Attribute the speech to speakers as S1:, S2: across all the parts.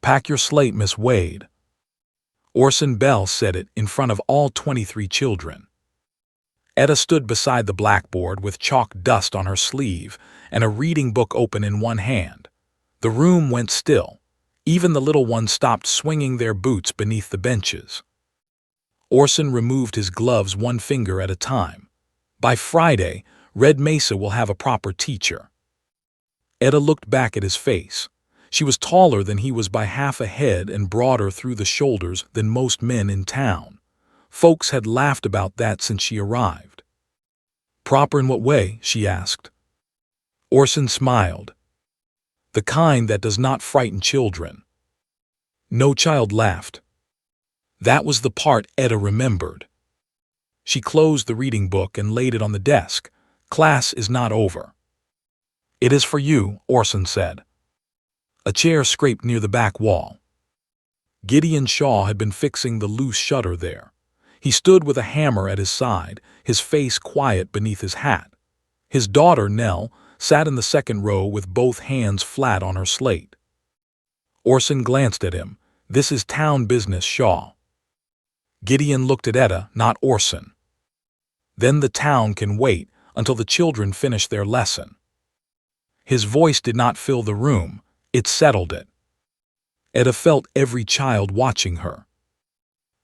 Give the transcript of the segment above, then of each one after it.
S1: "Pack your slate, Miss Wade." Orson Bell said it in front of all 23 children. Etta stood beside the blackboard with chalk dust on her sleeve and a reading book open in one hand. The room went still. Even the little ones stopped swinging their boots beneath the benches. Orson removed his gloves one finger at a time. By Friday, Red Mesa will have a proper teacher. Etta looked back at his face. She was taller than he was by half a head and broader through the shoulders than most men in town. Folks had laughed about that since she arrived. "Proper in what way?" she asked. Orson smiled. "The kind that does not frighten children." No child laughed. That was the part Etta remembered. She closed the reading book and laid it on the desk. "Class is not over." "It is for you," Orson said. A chair scraped near the back wall. Gideon Shaw had been fixing the loose shutter there. He stood with a hammer at his side, his face quiet beneath his hat. His daughter, Nell, sat in the second row with both hands flat on her slate. Orson glanced at him. "This is town business, Shaw." Gideon looked at Etta, not Orson. "Then the town can wait until the children finish their lesson." His voice did not fill the room. It settled it. Etta felt every child watching her.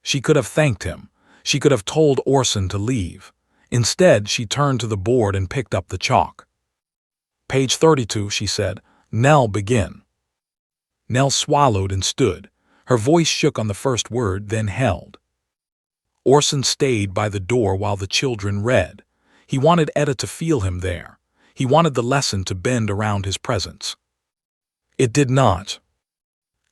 S1: She could have thanked him. She could have told Orson to leave. Instead, she turned to the board and picked up the chalk. "Page 32, she said. "Nell, begin." Nell swallowed and stood. Her voice shook on the first word, then held. Orson stayed by the door while the children read. He wanted Etta to feel him there. He wanted the lesson to bend around his presence. It did not.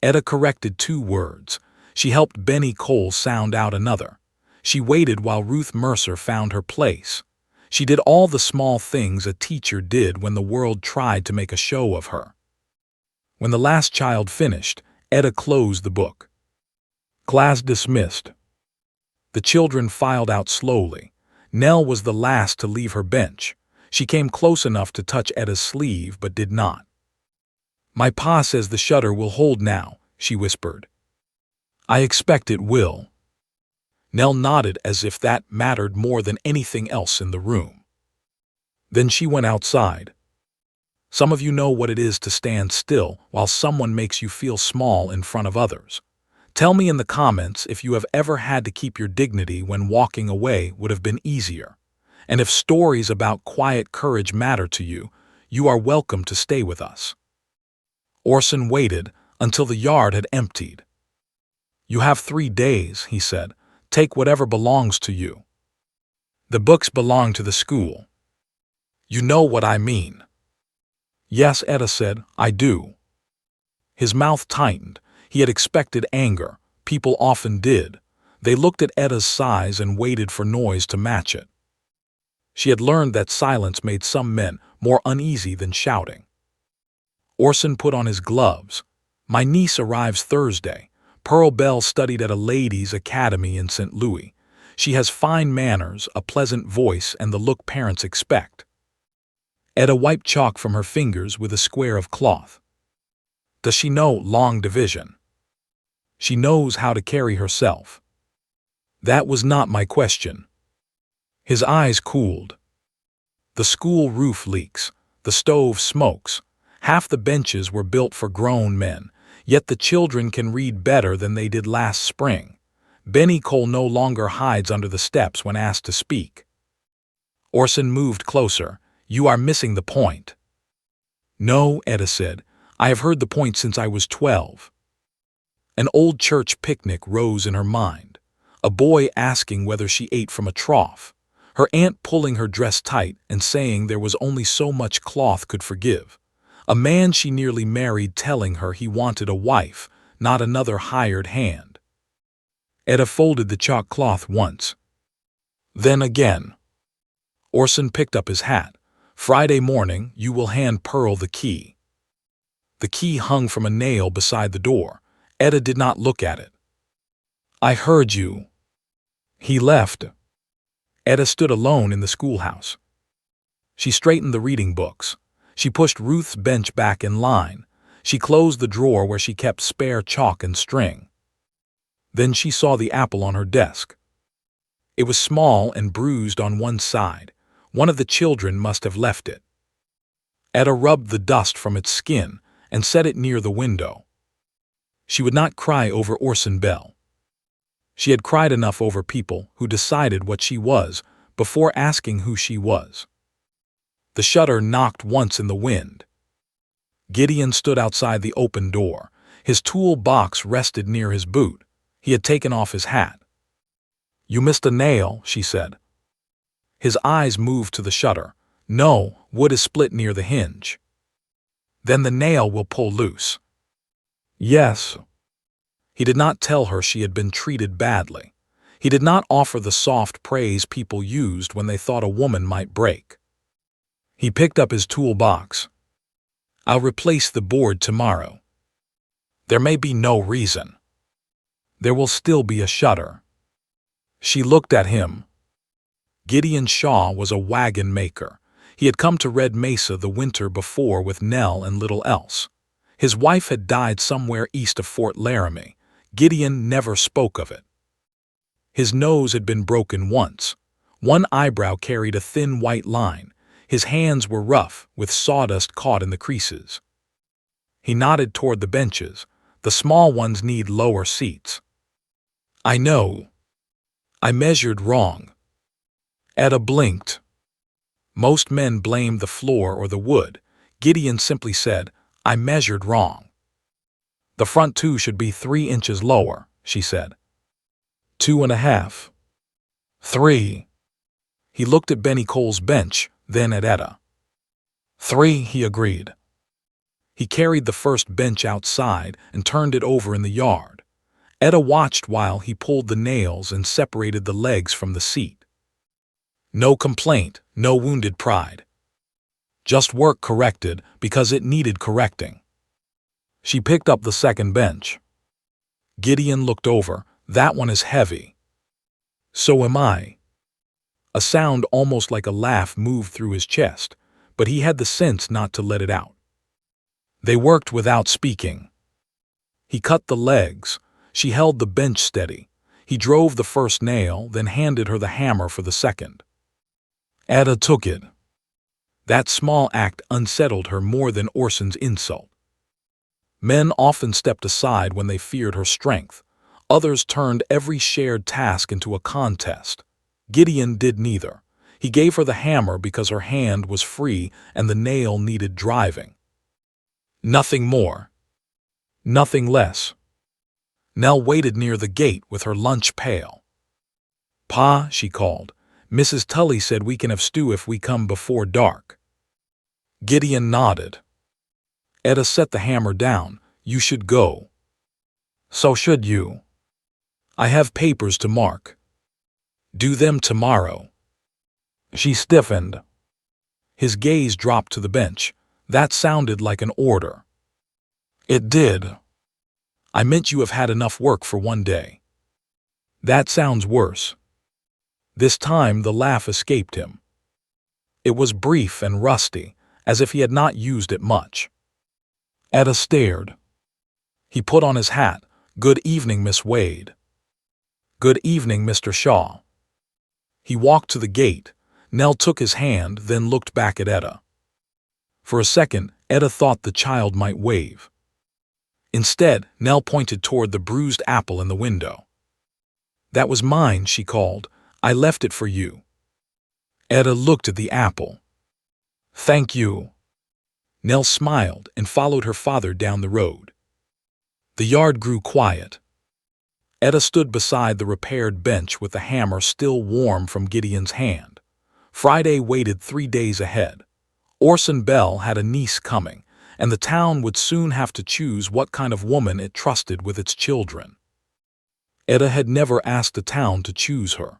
S1: Etta corrected 2 words. She helped Benny Cole sound out another. She waited while Ruth Mercer found her place. She did all the small things a teacher did when the world tried to make a show of her. When the last child finished, Etta closed the book. Class dismissed. The children filed out slowly. Nell was the last to leave her bench. She came close enough to touch Etta's sleeve, but did not. "My pa says the shutter will hold now," she whispered. "I expect it will." Nell nodded as if that mattered more than anything else in the room. Then she went outside. Some of you know what it is to stand still while someone makes you feel small in front of others. Tell me in the comments if you have ever had to keep your dignity when walking away would have been easier. And if stories about quiet courage matter to you, you are welcome to stay with us. Orson waited until the yard had emptied. "You have 3 days," he said. "Take whatever belongs to you." "The books belong to the school." "You know what I mean." "Yes," Etta said, "I do." His mouth tightened. He had expected anger. People often did. They looked at Etta's size and waited for noise to match it. She had learned that silence made some men more uneasy than shouting. Orson put on his gloves. "My niece arrives Thursday. Pearl Bell studied at a ladies' academy in St. Louis. She has fine manners, a pleasant voice, and the look parents expect." Etta wiped chalk from her fingers with a square of cloth. "Does she know long division?" "She knows how to carry herself." "That was not my question." His eyes cooled. "The school roof leaks. The stove smokes. Half the benches were built for grown men, yet the children can read better than they did last spring. Benny Cole no longer hides under the steps when asked to speak." Orson moved closer. "You are missing the point." "No," Etta said. "I have heard the point since I was 12. An old church picnic rose in her mind. A boy asking whether she ate from a trough. Her aunt pulling her dress tight and saying there was only so much cloth could forgive. A man she nearly married telling her he wanted a wife, not another hired hand. Etta folded the chalk cloth once. Then again. Orson picked up his hat. "Friday morning, you will hand Pearl the key." The key hung from a nail beside the door. Etta did not look at it. "I heard you." He left. Etta stood alone in the schoolhouse. She straightened the reading books. She pushed Ruth's bench back in line. She closed the drawer where she kept spare chalk and string. Then she saw the apple on her desk. It was small and bruised on one side. One of the children must have left it. Etta rubbed the dust from its skin and set it near the window. She would not cry over Orson Bell. She had cried enough over people who decided what she was before asking who she was. The shutter knocked once in the wind. Gideon stood outside the open door. His tool box rested near his boot. He had taken off his hat. "You missed a nail," she said. His eyes moved to the shutter. "No, wood is split near the hinge." "Then the nail will pull loose." "Yes." He did not tell her she had been treated badly. He did not offer the soft praise people used when they thought a woman might break. He picked up his toolbox. "I'll replace the board tomorrow. There may be no reason. There will still be a shutter." She looked at him. Gideon Shaw was a wagon maker. He had come to Red Mesa the winter before with Nell and little else. His wife had died somewhere east of Fort Laramie. Gideon never spoke of it. His nose had been broken once. One eyebrow carried a thin white line. His hands were rough, with sawdust caught in the creases. He nodded toward the benches. "The small ones need lower seats." "I know. I measured wrong." Etta blinked. Most men blamed the floor or the wood. Gideon simply said, "I measured wrong." "The front two should be 3 inches lower," she said. 2.5. 3. He looked at Benny Cole's bench, then at Etta. 3, he agreed. He carried the first bench outside and turned it over in the yard. Etta watched while he pulled the nails and separated the legs from the seat. No complaint, no wounded pride. Just work corrected because it needed correcting. She picked up the second bench. Gideon looked over. "That one is heavy." "So am I." A sound almost like a laugh moved through his chest, but he had the sense not to let it out. They worked without speaking. He cut the legs. She held the bench steady. He drove the first nail, then handed her the hammer for the second. Etta took it. That small act unsettled her more than Orson's insult. Men often stepped aside when they feared her strength. Others turned every shared task into a contest. Gideon did neither. He gave her the hammer because her hand was free and the nail needed driving. Nothing more. Nothing less. Nell waited near the gate with her lunch pail. "Pa," she called, "Mrs. Tully said we can have stew if we come before dark." Gideon nodded. Etta set the hammer down. "You should go." "So should you." "I have papers to mark." "Do them tomorrow." She stiffened. His gaze dropped to the bench. That sounded like an order. It did. "I meant you have had enough work for one day." "That sounds worse." This time the laugh escaped him. It was brief and rusty, as if he had not used it much. Etta stared. He put on his hat. "Good evening, Miss Wade." "Good evening, Mr. Shaw." He walked to the gate. Nell took his hand, then looked back at Etta. For a second, Etta thought the child might wave. Instead, Nell pointed toward the bruised apple in the window. "That was mine," she called. "I left it for you." Etta looked at the apple. "Thank you." Nell smiled and followed her father down the road. The yard grew quiet. Etta stood beside the repaired bench with the hammer still warm from Gideon's hand. Friday waited 3 days ahead. Orson Bell had a niece coming, and the town would soon have to choose what kind of woman it trusted with its children. Etta had never asked the town to choose her.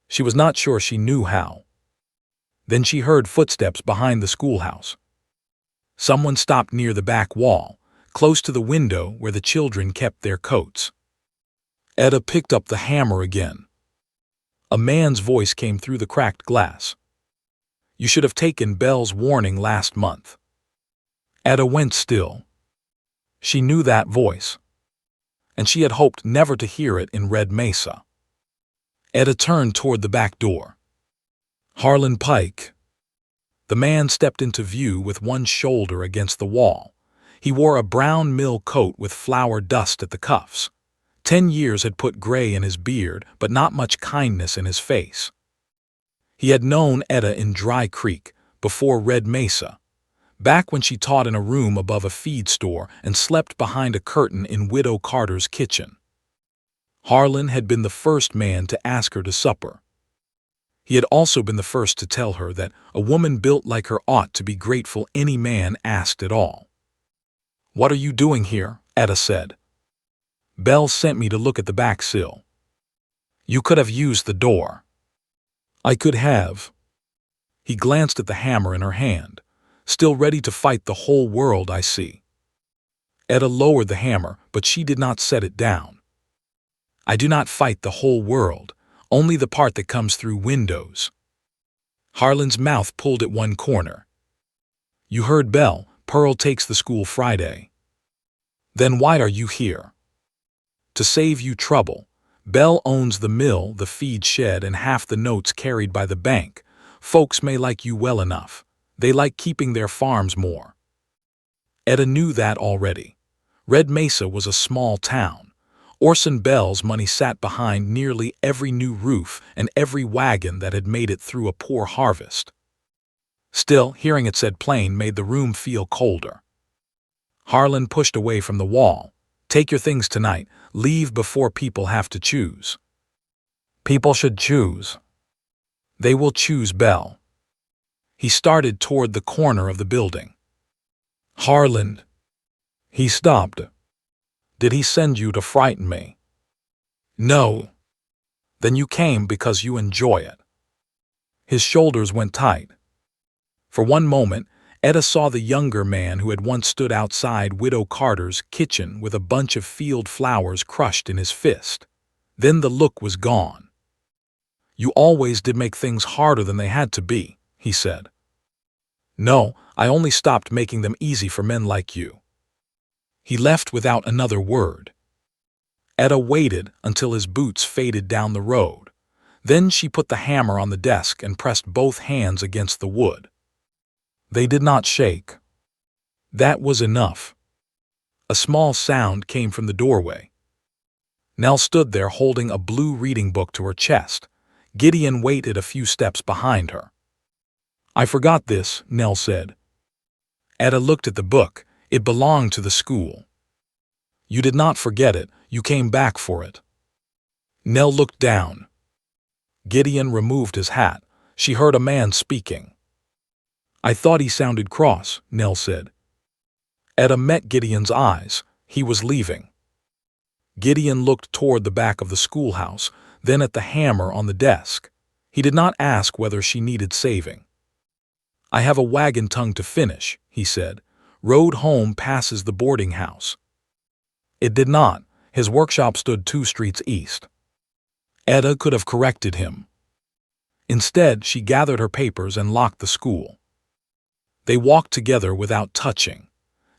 S1: She was not sure she knew how. Then she heard footsteps behind the schoolhouse. Someone stopped near the back wall, close to the window where the children kept their coats. Etta picked up the hammer again. A man's voice came through the cracked glass. "You should have taken Bell's warning last month." Etta went still. She knew that voice, and she had hoped never to hear it in Red Mesa. Etta turned toward the back door. Harlan Pike. The man stepped into view with one shoulder against the wall. He wore a brown mill coat with flour dust at the cuffs. 10 years had put gray in his beard, but not much kindness in his face. He had known Etta in Dry Creek, before Red Mesa, back when she taught in a room above a feed store and slept behind a curtain in Widow Carter's kitchen. Harlan had been the first man to ask her to supper. He had also been the first to tell her that a woman built like her ought to be grateful any man asked at all. "What are you doing here?" Etta said. "Belle sent me to look at the back sill." "You could have used the door." "I could have." He glanced at the hammer in her hand. "Still ready to fight the whole world, I see." Etta lowered the hammer, but she did not set it down. "I do not fight the whole world, only the part that comes through windows." Harlan's mouth pulled at one corner. "You heard Belle. Pearl takes the school Friday." "Then why are you here?" "To save you trouble. Belle owns the mill, the feed shed, and half the notes carried by the bank. Folks may like you well enough. They like keeping their farms more." Etta knew that already. Red Mesa was a small town. Orson Belle's money sat behind nearly every new roof and every wagon that had made it through a poor harvest. Still, hearing it said plain made the room feel colder. Harlan pushed away from the wall. "Take your things tonight. Leave before people have to choose." "People should choose." "They will choose Belle." He started toward the corner of the building. "Harlan." He stopped. "Did he send you to frighten me?" "No." "Then you came because you enjoy it." His shoulders went tight. For one moment, Etta saw the younger man who had once stood outside Widow Carter's kitchen with a bunch of field flowers crushed in his fist. Then the look was gone. "You always did make things harder than they had to be," he said. "No, I only stopped making them easy for men like you." He left without another word. Etta waited until his boots faded down the road. Then she put the hammer on the desk and pressed both hands against the wood. They did not shake. That was enough. A small sound came from the doorway. Nell stood there holding a blue reading book to her chest. Gideon waited a few steps behind her. "I forgot this," Nell said. Etta looked at the book. It belonged to the school. "You did not forget it. You came back for it." Nell looked down. Gideon removed his hat. She heard a man speaking. "I thought he sounded cross," Nell said. Etta met Gideon's eyes. He was leaving. Gideon looked toward the back of the schoolhouse, then at the hammer on the desk. He did not ask whether she needed saving. "I have a wagon tongue to finish," he said. "Road home passes the boarding house." It did not. His workshop stood 2 streets east. Etta could have corrected him. Instead, she gathered her papers and locked the school. They walked together without touching.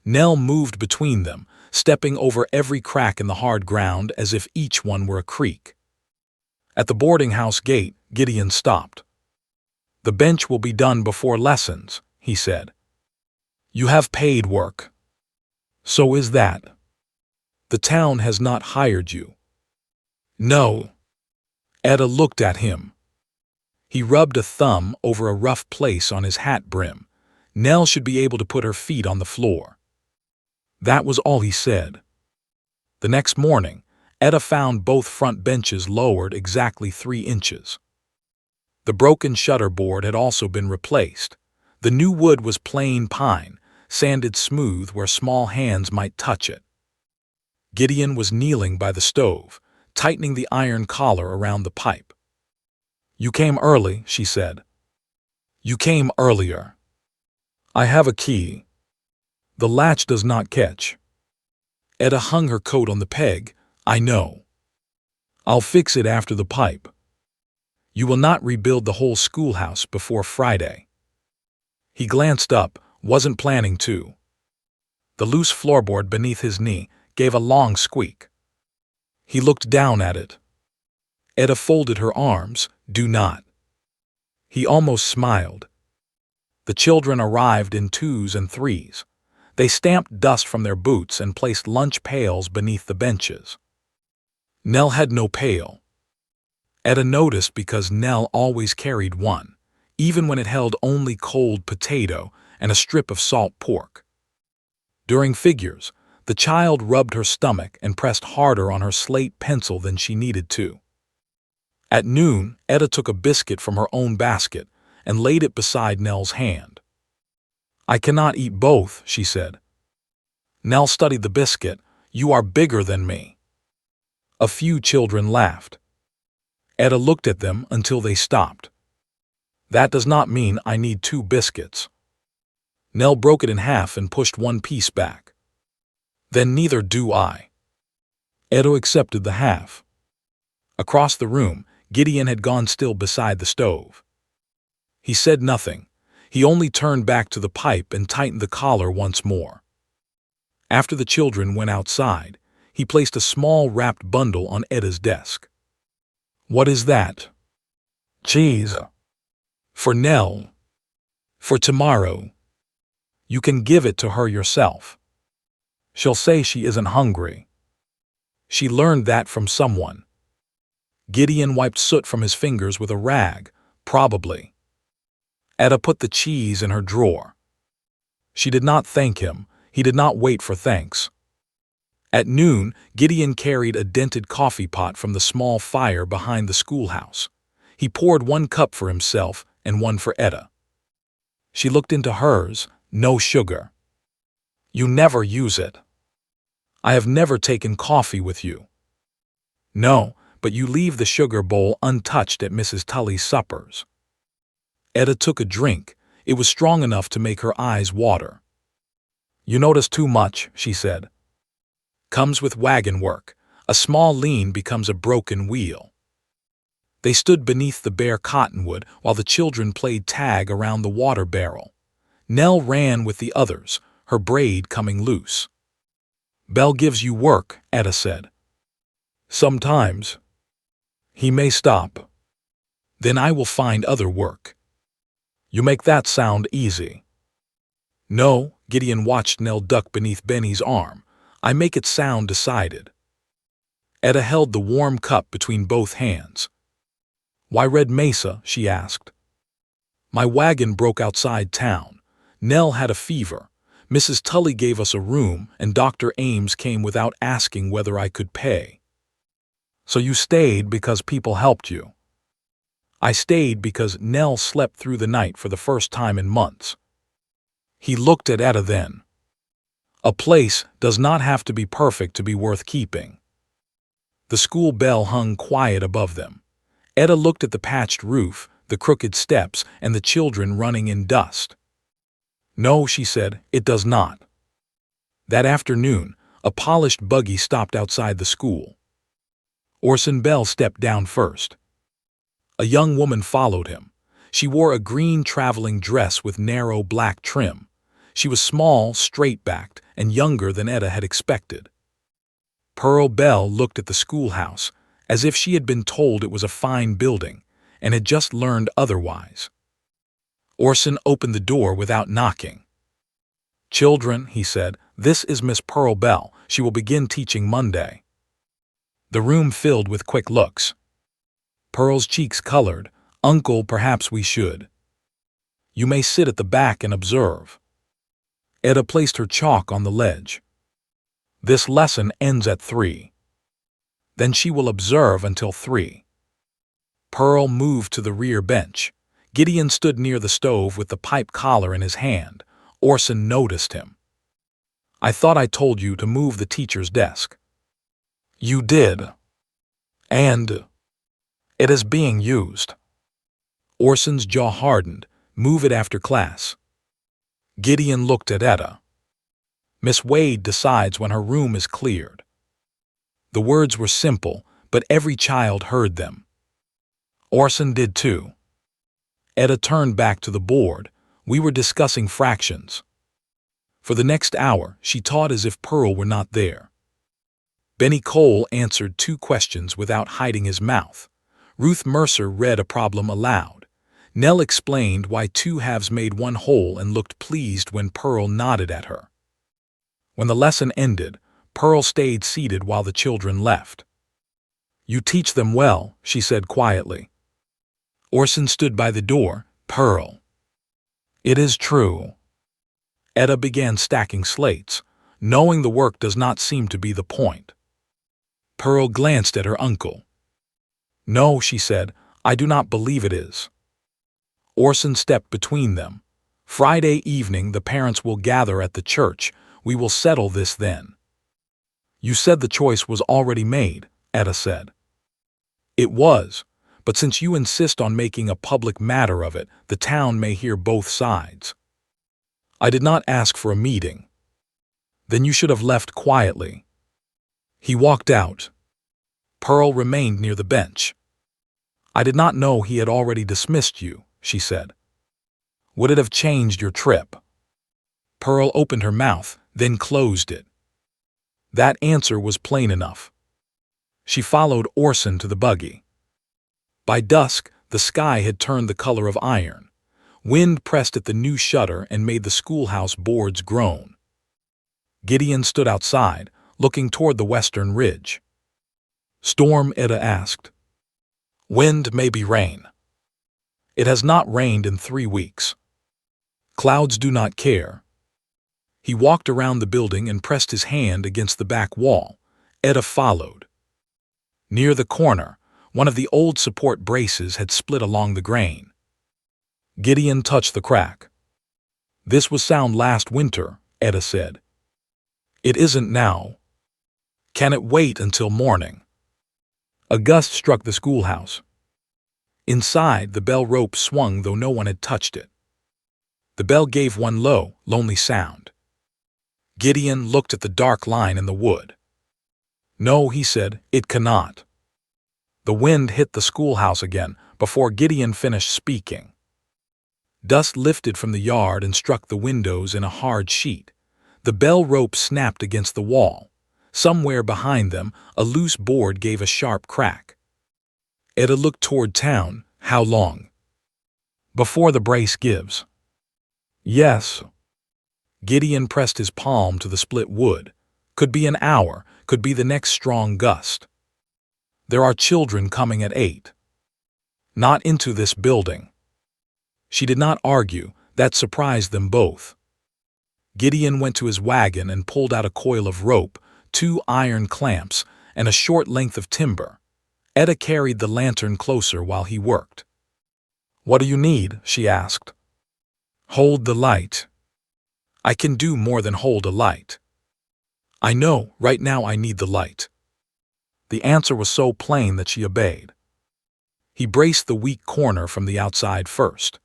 S1: Nell moved between them, stepping over every crack in the hard ground as if each one were a creek. At the boarding house gate, Gideon stopped. "The bench will be done before lessons," he said. "You have paid work." "So is that." "The town has not hired you." "No." Etta looked at him. He rubbed a thumb over a rough place on his hat brim. Nell should be able to put her feet on the floor. That was all he said. The next morning, Etta found both front benches lowered exactly 3 inches. The broken shutter board had also been replaced. The new wood was plain pine, sanded smooth where small hands might touch it. Gideon was kneeling by the stove, tightening the iron collar around the pipe. "You came early," she said. "You came earlier." "I have a key." "The latch does not catch." Etta hung her coat on the peg. "I know. I'll fix it after the pipe." "You will not rebuild the whole schoolhouse before Friday." He glanced up, wasn't planning to. The loose floorboard beneath his knee gave a long squeak. He looked down at it. Etta folded her arms. Do not. He almost smiled. The children arrived in twos and threes. They stamped dust from their boots and placed lunch pails beneath the benches. Nell had no pail. Etta noticed because Nell always carried one, even when it held only cold potato and a strip of salt pork. During figures, the child rubbed her stomach and pressed harder on her slate pencil than she needed to. At noon, Etta took a biscuit from her own basket and laid it beside Nell's hand. I cannot eat both, she said. Nell studied the biscuit. You are bigger than me. A few children laughed. Etta looked at them until they stopped. That does not mean I need 2 biscuits. Nell broke it in half and pushed one piece back. Then neither do I. Etta accepted the half. Across the room, Gideon had gone still beside the stove. He said nothing. He only turned back to the pipe and tightened the collar once more. After the children went outside, he placed a small wrapped bundle on Etta's desk. What is that? Cheese. For Nell. For tomorrow. You can give it to her yourself. She'll say she isn't hungry. She learned that from someone. Gideon wiped soot from his fingers with a rag, probably. Etta put the cheese in her drawer. She did not thank him. He did not wait for thanks. At noon, Gideon carried a dented coffee pot from the small fire behind the schoolhouse. He poured 1 cup for himself and 1 for Etta. She looked into hers. No sugar. You never use it. I have never taken coffee with you. No, but you leave the sugar bowl untouched at Mrs. Tully's suppers. Etta took a drink. It was strong enough to make her eyes water. You notice too much, she said. Comes with wagon work. A small lean becomes a broken wheel. They stood beneath the bare cottonwood while the children played tag around the water barrel. Nell ran with the others, her braid coming loose. Belle gives you work, Etta said. Sometimes. He may stop. Then I will find other work. You make that sound easy. No, Gideon watched Nell duck beneath Benny's arm. I make it sound decided. Etta held the warm cup between both hands. Why Red Mesa? She asked. My wagon broke outside town. Nell had a fever. Mrs. Tully gave us a room, and Dr. Ames came without asking whether I could pay. So you stayed because people helped you. I stayed because Nell slept through the night for the first time in months. He looked at Etta then. A place does not have to be perfect to be worth keeping. The school bell hung quiet above them. Etta looked at the patched roof, the crooked steps, and the children running in dust. No, she said, it does not. That afternoon, a polished buggy stopped outside the school. Orson Bell stepped down first. A young woman followed him. She wore a green traveling dress with narrow black trim. She was small, straight-backed, and younger than Etta had expected. Pearl Bell looked at the schoolhouse, as if she had been told it was a fine building, and had just learned otherwise. Orson opened the door without knocking. Children, he said, this is Miss Pearl Bell. She will begin teaching Monday. The room filled with quick looks. Pearl's cheeks colored. Uncle, perhaps we should. You may sit at the back and observe. Etta placed her chalk on the ledge. This lesson ends at 3. Then she will observe until 3. Pearl moved to the rear bench. Gideon stood near the stove with the pipe collar in his hand. Orson noticed him. I thought I told you to move the teacher's desk. You did. And it is being used. Orson's jaw hardened. Move it after class. Gideon looked at Etta. Miss Wade decides when her room is cleared. The words were simple, but every child heard them. Orson did too. Etta turned back to the board. We were discussing fractions. For the next hour, she taught as if Pearl were not there. Benny Cole answered 2 questions without hiding his mouth. Ruth Mercer read a problem aloud. Nell explained why 2 halves made 1 whole and looked pleased when Pearl nodded at her. When the lesson ended, Pearl stayed seated while the children left. "You teach them well," she said quietly. Orson stood by the door. "Pearl." "It is true." Etta began stacking slates. "Knowing the work does not seem to be the point." Pearl glanced at her uncle. "No," she said, "I do not believe it is." Orson stepped between them. "Friday evening the parents will gather at the church. We will settle this then." "You said the choice was already made," Etta said. "It was, but since you insist on making a public matter of it, the town may hear both sides." "I did not ask for a meeting." "Then you should have left quietly." He walked out. Pearl remained near the bench. "I did not know he had already dismissed you," she said. "Would it have changed your trip?" Pearl opened her mouth, then closed it. That answer was plain enough. She followed Orson to the buggy. By dusk, the sky had turned the color of iron. Wind pressed at the new shutter and made the schoolhouse boards groan. Gideon stood outside, looking toward the western ridge. "Storm?" Etta asked. "Wind, maybe rain." "It has not rained in 3 weeks." "Clouds do not care." He walked around the building and pressed his hand against the back wall. Etta followed. Near the corner, one of the old support braces had split along the grain. Gideon touched the crack. "This was sound last winter," Etta said. "It isn't now." "Can it wait until morning?" A gust struck the schoolhouse. Inside, the bell rope swung though no one had touched it. The bell gave one low, lonely sound. Gideon looked at the dark line in the wood. "No," he said, "it cannot." The wind hit the schoolhouse again before Gideon finished speaking. Dust lifted from the yard and struck the windows in a hard sheet. The bell rope snapped against the wall. Somewhere behind them, a loose board gave a sharp crack. Etta looked toward town. "How long?" "Before the brace gives." "Yes." Gideon pressed his palm to the split wood. "Could be an hour, could be the next strong gust." "There are children coming at 8. "Not into this building." She did not argue. That surprised them both. Gideon went to his wagon and pulled out a coil of rope, 2 iron clamps, and a short length of timber. Etta carried the lantern closer while he worked. "What do you need?" she asked. "Hold the light." "I can do more than hold a light." "I know, right now I need the light." The answer was so plain that she obeyed. He braced the weak corner from the outside first.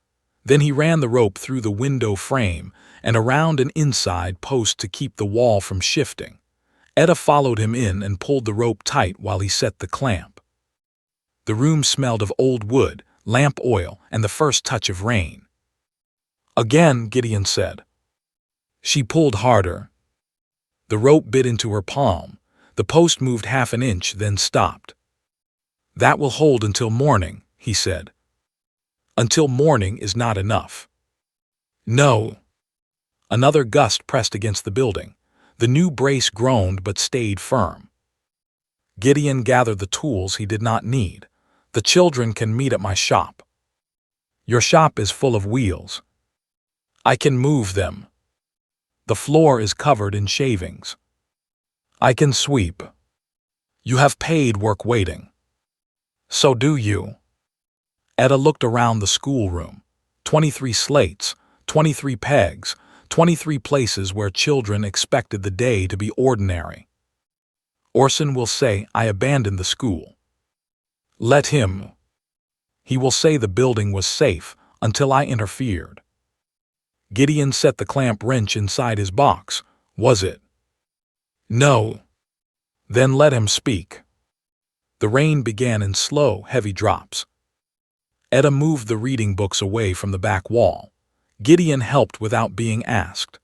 S1: Then he ran the rope through the window frame and around an inside post to keep the wall from shifting. Etta followed him in and pulled the rope tight while he set the clamp. The room smelled of old wood, lamp oil, and the first touch of rain. "Again," Gideon said. She pulled harder. The rope bit into her palm. The post moved half an inch, then stopped. "That will hold until morning," he said. "Until morning is not enough." "No." Another gust pressed against the building. The new brace groaned but stayed firm. Gideon gathered the tools he did not need. "The children can meet at my shop." "Your shop is full of wheels." "I can move them." "The floor is covered in shavings." "I can sweep." "You have paid work waiting." "So do you." Etta looked around the schoolroom. 23 slates, 23 pegs, 23 places where children expected the day to be ordinary. Orson will say I abandoned the school. Let him. He will say the building was safe until I interfered. Gideon set the clamp wrench inside his box. Was it? No. Then let him speak. The rain began in slow, heavy drops. Etta moved the reading books away from the back wall. Gideon helped without being asked.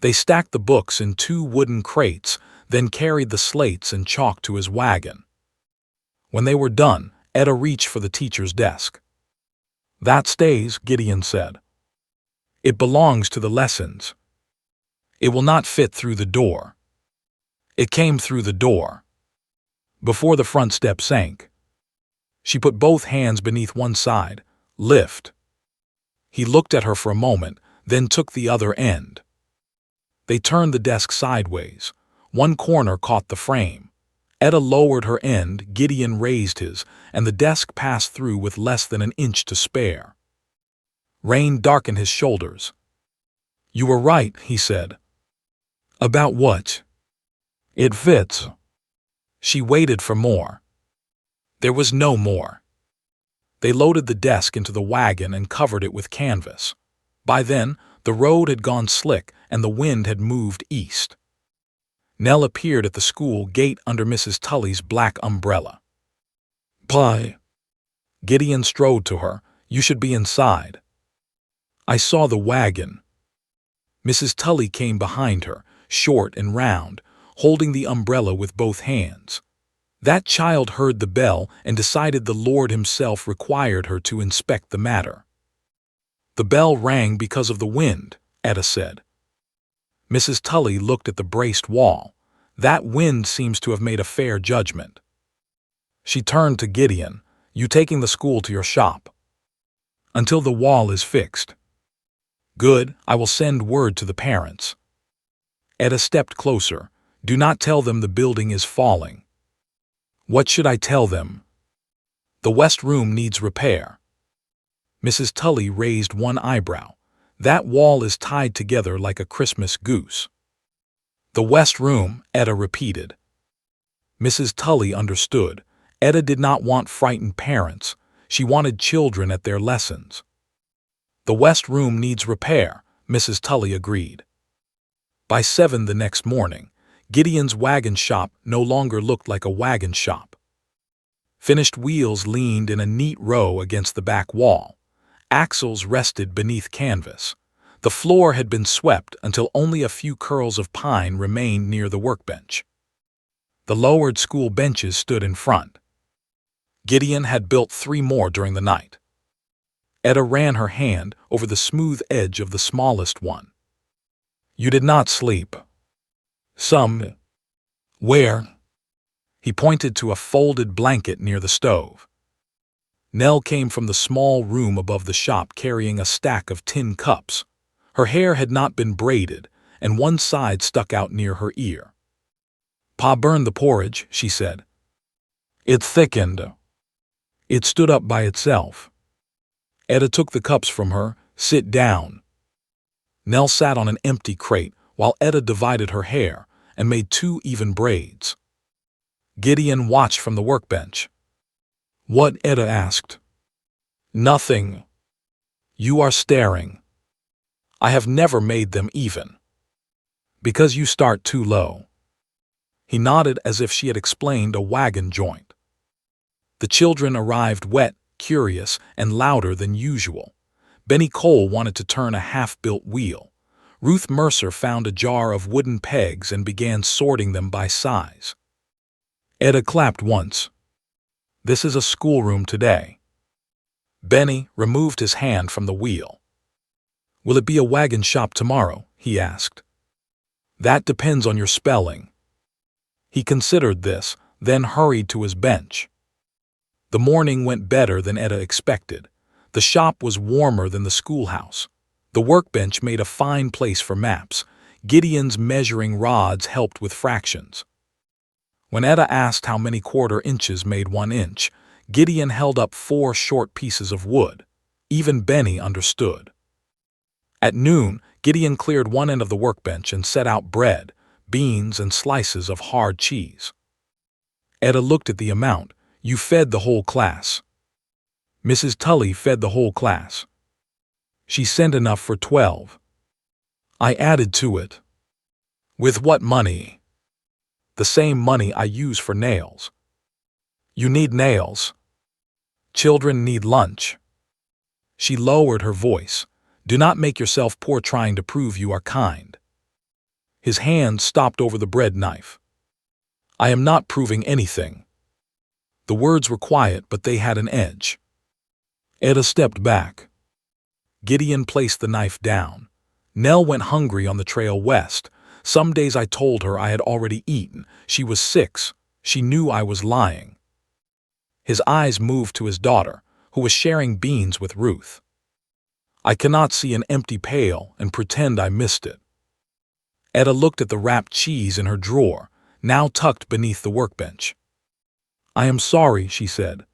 S1: They stacked the books in 2 wooden crates, then carried the slates and chalk to his wagon. When they were done, Etta reached for the teacher's desk. "That stays," Gideon said. "It belongs to the lessons. It will not fit through the door." It came through the door. Before the front step sank, she put both hands beneath one side. "Lift." He looked at her for a moment, then took the other end. They turned the desk sideways. One corner caught the frame. Etta lowered her end, Gideon raised his, and the desk passed through with less than an inch to spare. Rain darkened his shoulders. "You were right," he said. "About what?" "It fits." She waited for more. There was no more. They loaded the desk into the wagon and covered it with canvas. By then, the road had gone slick and the wind had moved east. Nell appeared at the school gate under Mrs. Tully's black umbrella. "Pie." Gideon strode to her. "You should be inside." "I saw the wagon." Mrs. Tully came behind her, short and round, holding the umbrella with both hands. That child heard the bell and decided the Lord himself required her to inspect the matter. "The bell rang because of the wind," Etta said. Mrs. Tully looked at the braced wall. "That wind seems to have made a fair judgment." She turned to Gideon. "You taking the school to your shop?" "Until the wall is fixed." "Good, I will send word to the parents." Etta stepped closer. "Do not tell them the building is falling." "What should I tell them?" "The west room needs repair." Mrs. Tully raised one eyebrow. "That wall is tied together like a Christmas goose." "The west room," Etta repeated. Mrs. Tully understood. Etta did not want frightened parents. She wanted children at their lessons. "The west room needs repair," Mrs. Tully agreed. By 7 the next morning, Gideon's wagon shop no longer looked like a wagon shop. Finished wheels leaned in a neat row against the back wall. Axles rested beneath canvas. The floor had been swept until only a few curls of pine remained near the workbench. The lowered school benches stood in front. Gideon had built 3 more during the night. Etta ran her hand over the smooth edge of the smallest one. "You did not sleep." "Some." "Where?" He pointed to a folded blanket near the stove. Nell came from the small room above the shop carrying a stack of tin cups. Her hair had not been braided, and one side stuck out near her ear. "Pa burned the porridge," she said. "It thickened." It stood up by itself. Etta took the cups from her. "Sit down." Nell sat on an empty crate while Etta divided her hair and made 2 even braids. Gideon watched from the workbench. "What?" Etta asked. "Nothing." "You are staring." "I have never made them even." "Because you start too low." He nodded as if she had explained a wagon joint. The children arrived wet, curious, and louder than usual. Benny Cole wanted to turn a half-built wheel. Ruth Mercer found a jar of wooden pegs and began sorting them by size. Etta clapped once. "This is a schoolroom today." Benny removed his hand from the wheel. "Will it be a wagon shop tomorrow?" he asked. "That depends on your spelling." He considered this, then hurried to his bench. The morning went better than Etta expected. The shop was warmer than the schoolhouse. The workbench made a fine place for maps. Gideon's measuring rods helped with fractions. When Etta asked how many 1/4 inches made 1 inch, Gideon held up 4 short pieces of wood. Even Benny understood. At noon, Gideon cleared one end of the workbench and set out bread, beans, and slices of hard cheese. Etta looked at the amount. "You fed the whole class." Mrs. Tully fed the whole class. She sent enough for 12. I added to it. "With what money?" "The same money I use for nails." "You need nails." "Children need lunch." She lowered her voice. "Do not make yourself poor trying to prove you are kind." His hand stopped over the bread knife. "I am not proving anything." The words were quiet, but they had an edge. Etta stepped back. Gideon placed the knife down. Nell went hungry on the trail west. Some days I told her I had already eaten. She was 6. She knew I was lying. His eyes moved to his daughter, who was sharing beans with Ruth. "I cannot see an empty pail and pretend I missed it." Etta looked at the wrapped cheese in her drawer, now tucked beneath the workbench. "I am sorry," she said.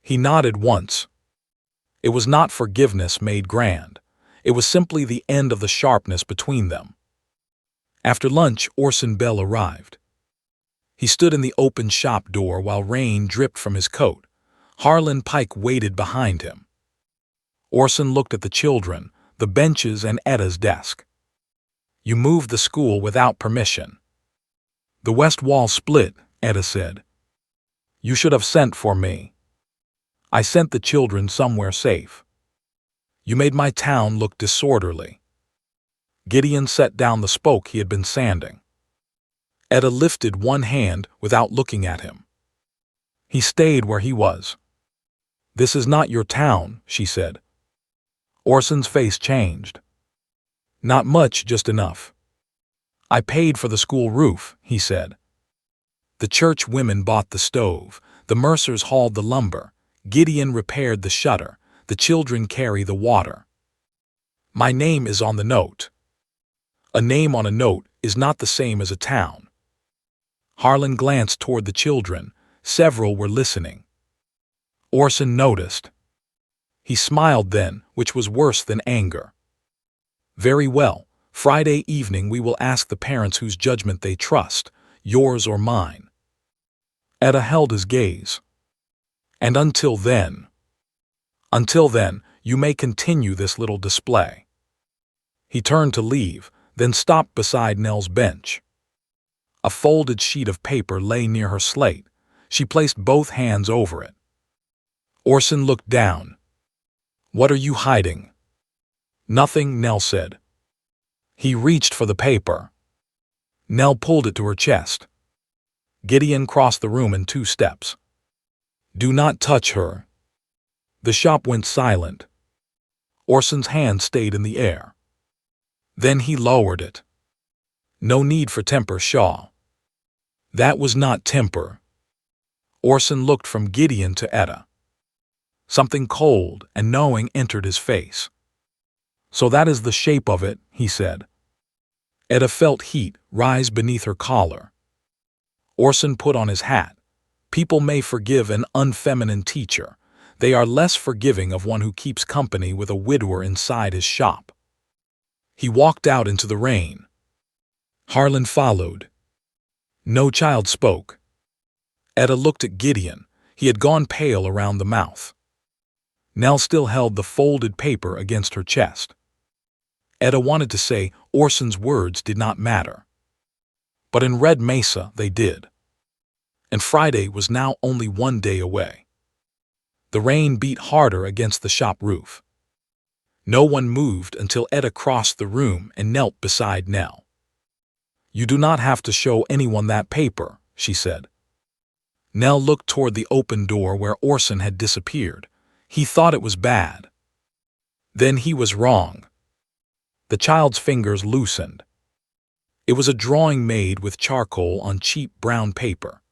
S1: He nodded once. It was not forgiveness made grand. It was simply the end of the sharpness between them. After lunch, Orson Bell arrived. He stood in the open shop door while rain dripped from his coat. Harlan Pike waited behind him. Orson looked at the children, the benches, and Etta's desk. "You moved the school without permission." "The west wall split," Etta said. "You should have sent for me. I sent the children somewhere safe. You made my town look disorderly." Gideon set down the spoke he had been sanding. Etta lifted one hand without looking at him. He stayed where he was. "This is not your town," she said. Orson's face changed. "Not much, just enough." "I paid for the school roof," he said. "The church women bought the stove. The Mercers hauled the lumber. Gideon repaired the shutter. The children carry the water. My name is on the note." "A name on a note is not the same as a town." Harlan glanced toward the children. Several were listening. Orson noticed. He smiled then, which was worse than anger. "Very well. Friday evening we will ask the parents whose judgment they trust, yours or mine." Etta held his gaze. "And until then, you may continue this little display." He turned to leave, then stopped beside Nell's bench. A folded sheet of paper lay near her slate. She placed both hands over it. Orson looked down. "What are you hiding?" "Nothing," Nell said. He reached for the paper. Nell pulled it to her chest. Gideon crossed the room in 2 steps. "Do not touch her." The shop went silent. Orson's hand stayed in the air. Then he lowered it. "No need for temper, Shaw." That was not temper. Orson looked from Gideon to Etta. Something cold and knowing entered his face. "So that is the shape of it," he said. Etta felt heat rise beneath her collar. Orson put on his hat. People may forgive an unfeminine teacher. They are less forgiving of one who keeps company with a widower inside his shop. He walked out into the rain. Harlan followed. No child spoke. Etta looked at Gideon. He had gone pale around the mouth. Nell still held the folded paper against her chest. Etta wanted to say Orson's words did not matter. But in Red Mesa they did. And Friday was now only 1 day away. The rain beat harder against the shop roof. No one moved until Etta crossed the room and knelt beside Nell. "You do not have to show anyone that paper," she said. Nell looked toward the open door where Orson had disappeared. He thought it was bad. Then he was wrong. The child's fingers loosened. It was a drawing made with charcoal on cheap brown paper.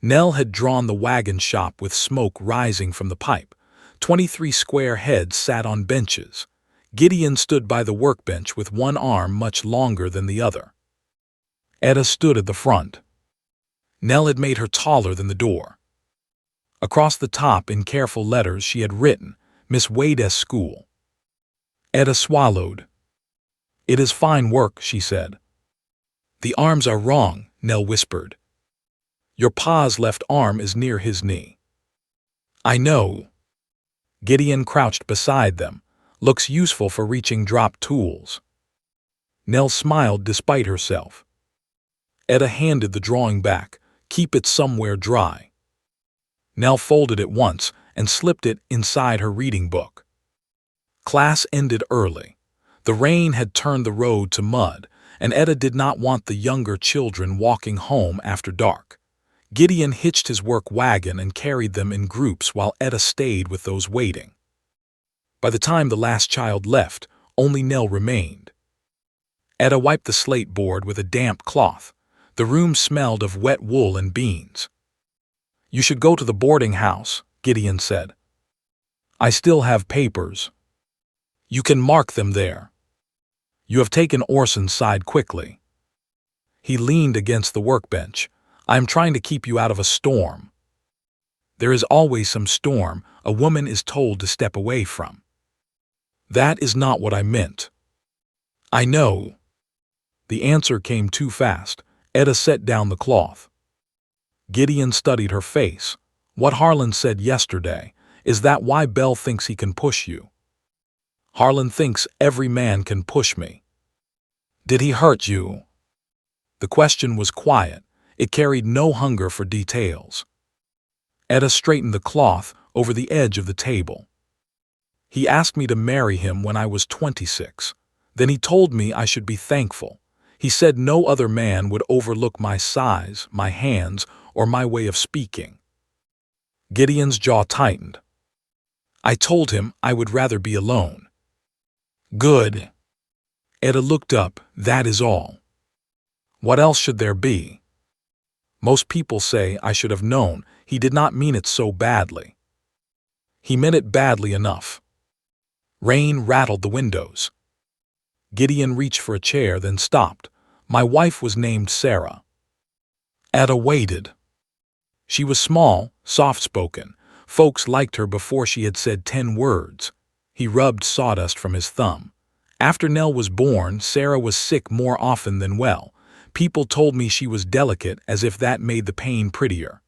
S1: Nell had drawn the wagon shop with smoke rising from the pipe. 23 square heads sat on benches. Gideon stood by the workbench with one arm much longer than the other. Etta stood at the front. Nell had made her taller than the door. Across the top in careful letters she had written, "Miss Wade's School." Etta swallowed. "It is fine work," she said. "The arms are wrong," Nell whispered. "Your pa's left arm is near his knee." "I know." Gideon crouched beside them. "Looks useful for reaching drop tools." Nell smiled despite herself. Etta handed the drawing back. "Keep it somewhere dry." Nell folded it once and slipped it inside her reading book. Class ended early. The rain had turned the road to mud, and Etta did not want the younger children walking home after dark. Gideon hitched his work wagon and carried them in groups while Etta stayed with those waiting. By the time the last child left, only Nell remained. Etta wiped the slate board with a damp cloth. The room smelled of wet wool and beans. "You should go to the boarding house," Gideon said. "I still have papers. You can mark them there." "You have taken Orson's side quickly." He leaned against the workbench. "I am trying to keep you out of a storm." "There is always some storm a woman is told to step away from." "That is not what I meant." "I know." The answer came too fast. Etta set down the cloth. Gideon studied her face. "What Harlan said yesterday, is that why Bell thinks he can push you?" "Harlan thinks every man can push me." "Did he hurt you?" The question was quiet. It carried no hunger for details. Etta straightened the cloth over the edge of the table. "He asked me to marry him when I was 26. Then he told me I should be thankful. He said no other man would overlook my size, my hands, or my way of speaking." Gideon's jaw tightened. "I told him I would rather be alone." "Good." Etta looked up. "That is all." "What else should there be?" "Most people say I should have known he did not mean it so badly." "He meant it badly enough." Rain rattled the windows. Gideon reached for a chair, then stopped. "My wife was named Sarah." Etta waited. She was small, soft-spoken. Folks liked her before she had said 10 words. He rubbed sawdust from his thumb. "After Nell was born, Sarah was sick more often than well. People told me she was delicate, as if that made the pain prettier."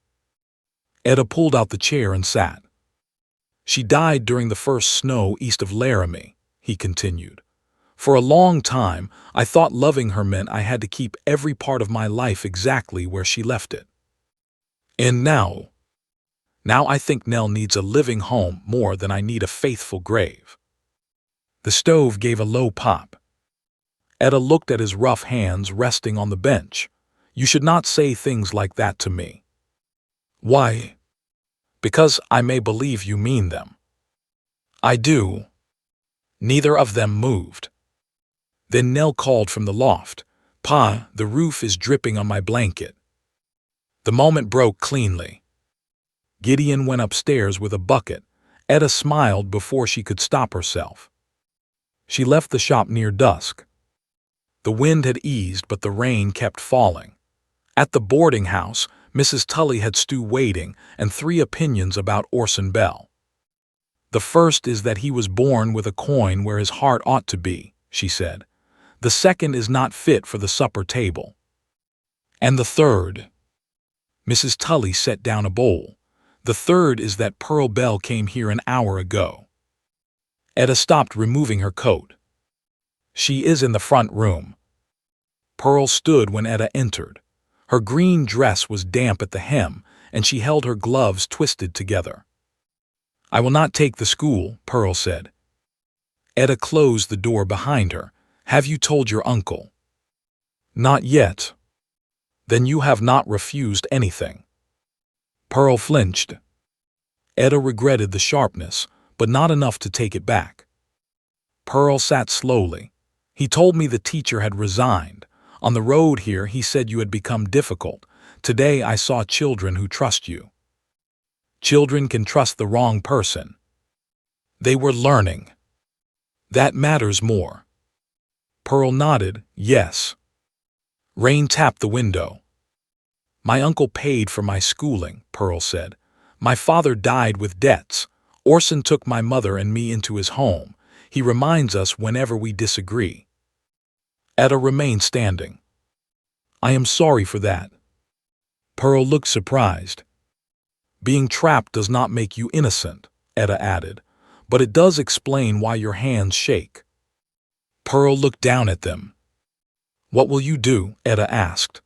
S1: Etta pulled out the chair and sat. "She died during the first snow east of Laramie," he continued. "For a long time, I thought loving her meant I had to keep every part of my life exactly where she left it. And now I think Nell needs a living home more than I need a faithful grave." The stove gave a low pop. Etta looked at his rough hands resting on the bench. "You should not say things like that to me." "Why?" "Because I may believe you mean them." "I do." Neither of them moved. Then Nell called from the loft. "Pa, the roof is dripping on my blanket." The moment broke cleanly. Gideon went upstairs with a bucket. Etta smiled before she could stop herself. She left the shop near dusk. The wind had eased, but the rain kept falling. At the boarding house, Mrs. Tully had Stu waiting and 3 opinions about Orson Bell. "The first is that he was born with a coin where his heart ought to be," she said. "The second is not fit for the supper table." "And the third?" Mrs. Tully set down a bowl. "The third is that Pearl Bell came here an hour ago." Etta stopped removing her coat. "She is in the front room." Pearl stood when Etta entered. Her green dress was damp at the hem, and she held her gloves twisted together. "I will not take the school," Pearl said. Etta closed the door behind her. "Have you told your uncle?" "Not yet." "Then you have not refused anything." Pearl flinched. Etta regretted the sharpness, but not enough to take it back. Pearl sat slowly. "He told me the teacher had resigned. On the road here he said you had become difficult. Today I saw children who trust you." "Children can trust the wrong person." "They were learning." "That matters more." Pearl nodded, "Yes." Rain tapped the window. "My uncle paid for my schooling," Pearl said. "My father died with debts. Orson took my mother and me into his home. He reminds us whenever we disagree." Etta remained standing. "I am sorry for that." Pearl looked surprised. "Being trapped does not make you innocent," Etta added, "but it does explain why your hands shake." Pearl looked down at them. "What will you do?" Etta asked.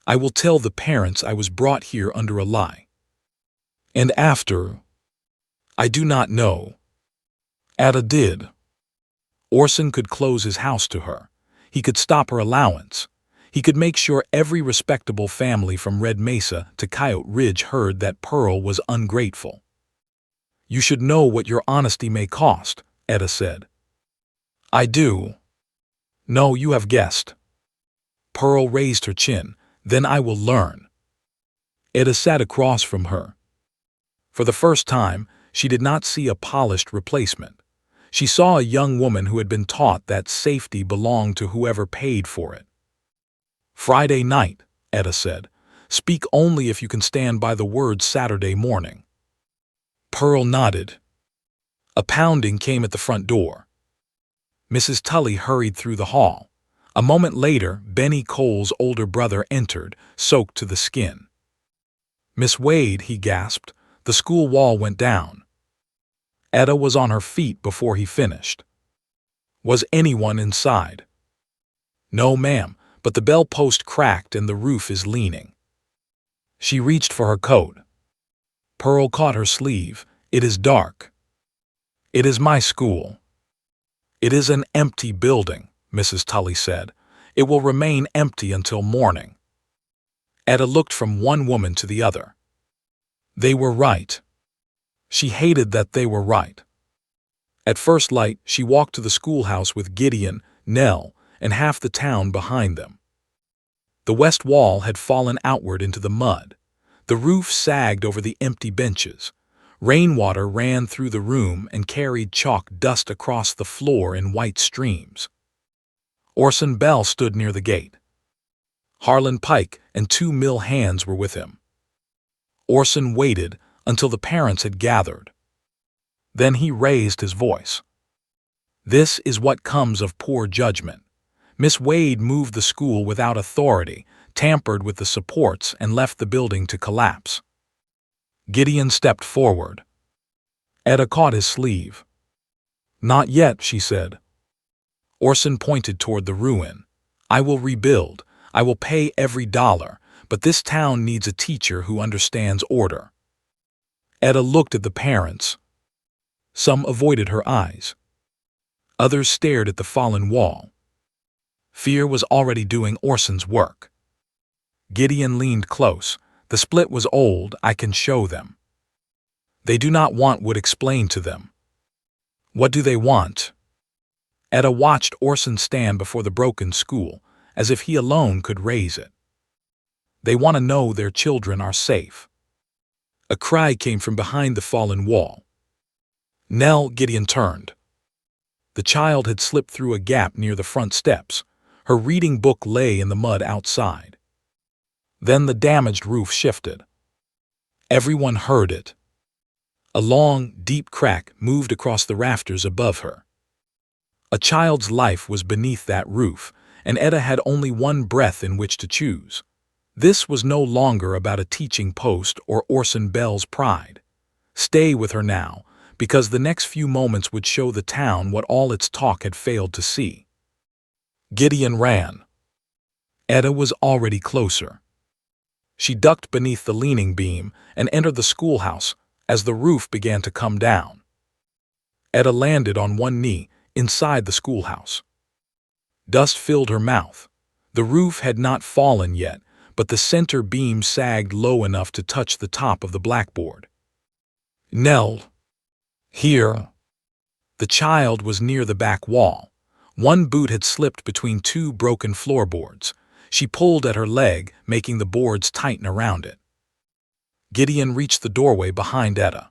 S1: "I will tell the parents I was brought here under a lie." "And after?" "I do not know." Etta did. Orson could close his house to her. He could stop her allowance. He could make sure every respectable family from Red Mesa to Coyote Ridge heard that Pearl was ungrateful. "You should know what your honesty may cost," Etta said. "I do." "No, you have guessed." Pearl raised her chin. "Then I will learn." Etta sat across from her. For the first time, she did not see a polished replacement. She saw a young woman who had been taught that safety belonged to whoever paid for it. "Friday night," Etta said. "Speak only if you can stand by the word Saturday morning." Pearl nodded. A pounding came at the front door. Mrs. Tully hurried through the hall. A moment later, Benny Cole's older brother entered, soaked to the skin. "Miss Wade," he gasped. "The school wall went down." Etta was on her feet before he finished. "Was anyone inside?" "No, ma'am, but the bell post cracked and the roof is leaning." She reached for her coat. Pearl caught her sleeve. "It is dark." "It is my school." "It is an empty building," Mrs. Tully said. "It will remain empty until morning." Etta looked from one woman to the other. They were right. She hated that they were right. At first light, she walked to the schoolhouse with Gideon, Nell, and half the town behind them. The west wall had fallen outward into the mud. The roof sagged over the empty benches. Rainwater ran through the room and carried chalk dust across the floor in white streams. Orson Bell stood near the gate. Harlan Pike and 2 mill hands were with him. Orson waited until the parents had gathered. Then he raised his voice. "This is what comes of poor judgment. Miss Wade moved the school without authority, tampered with the supports, and left the building to collapse." Gideon stepped forward. Etta caught his sleeve. "Not yet," she said. Orson pointed toward the ruin. "I will rebuild. I will pay every dollar, but this town needs a teacher who understands order." Etta looked at the parents. Some avoided her eyes. Others stared at the fallen wall. Fear was already doing Orson's work. Gideon leaned close. "The split was old, I can show them." "They do not want wood explained to them." "What do they want?" Etta watched Orson stand before the broken school, as if he alone could raise it. "They want to know their children are safe." A cry came from behind the fallen wall. "Nell!" Gideon turned. The child had slipped through a gap near the front steps. Her reading book lay in the mud outside. Then the damaged roof shifted. Everyone heard it. A long, deep crack moved across the rafters above her. A child's life was beneath that roof, and Etta had only one breath in which to choose. This was no longer about a teaching post or Orson Bell's pride. Stay with her now, because the next few moments would show the town what all its talk had failed to see. Gideon ran. Etta was already closer. She ducked beneath the leaning beam and entered the schoolhouse as the roof began to come down. Etta landed on one knee inside the schoolhouse. Dust filled her mouth. The roof had not fallen yet, but the center beam sagged low enough to touch the top of the blackboard. "Nell." "Here." The child was near the back wall. One boot had slipped between 2 broken floorboards. She pulled at her leg, making the boards tighten around it. Gideon reached the doorway behind Etta.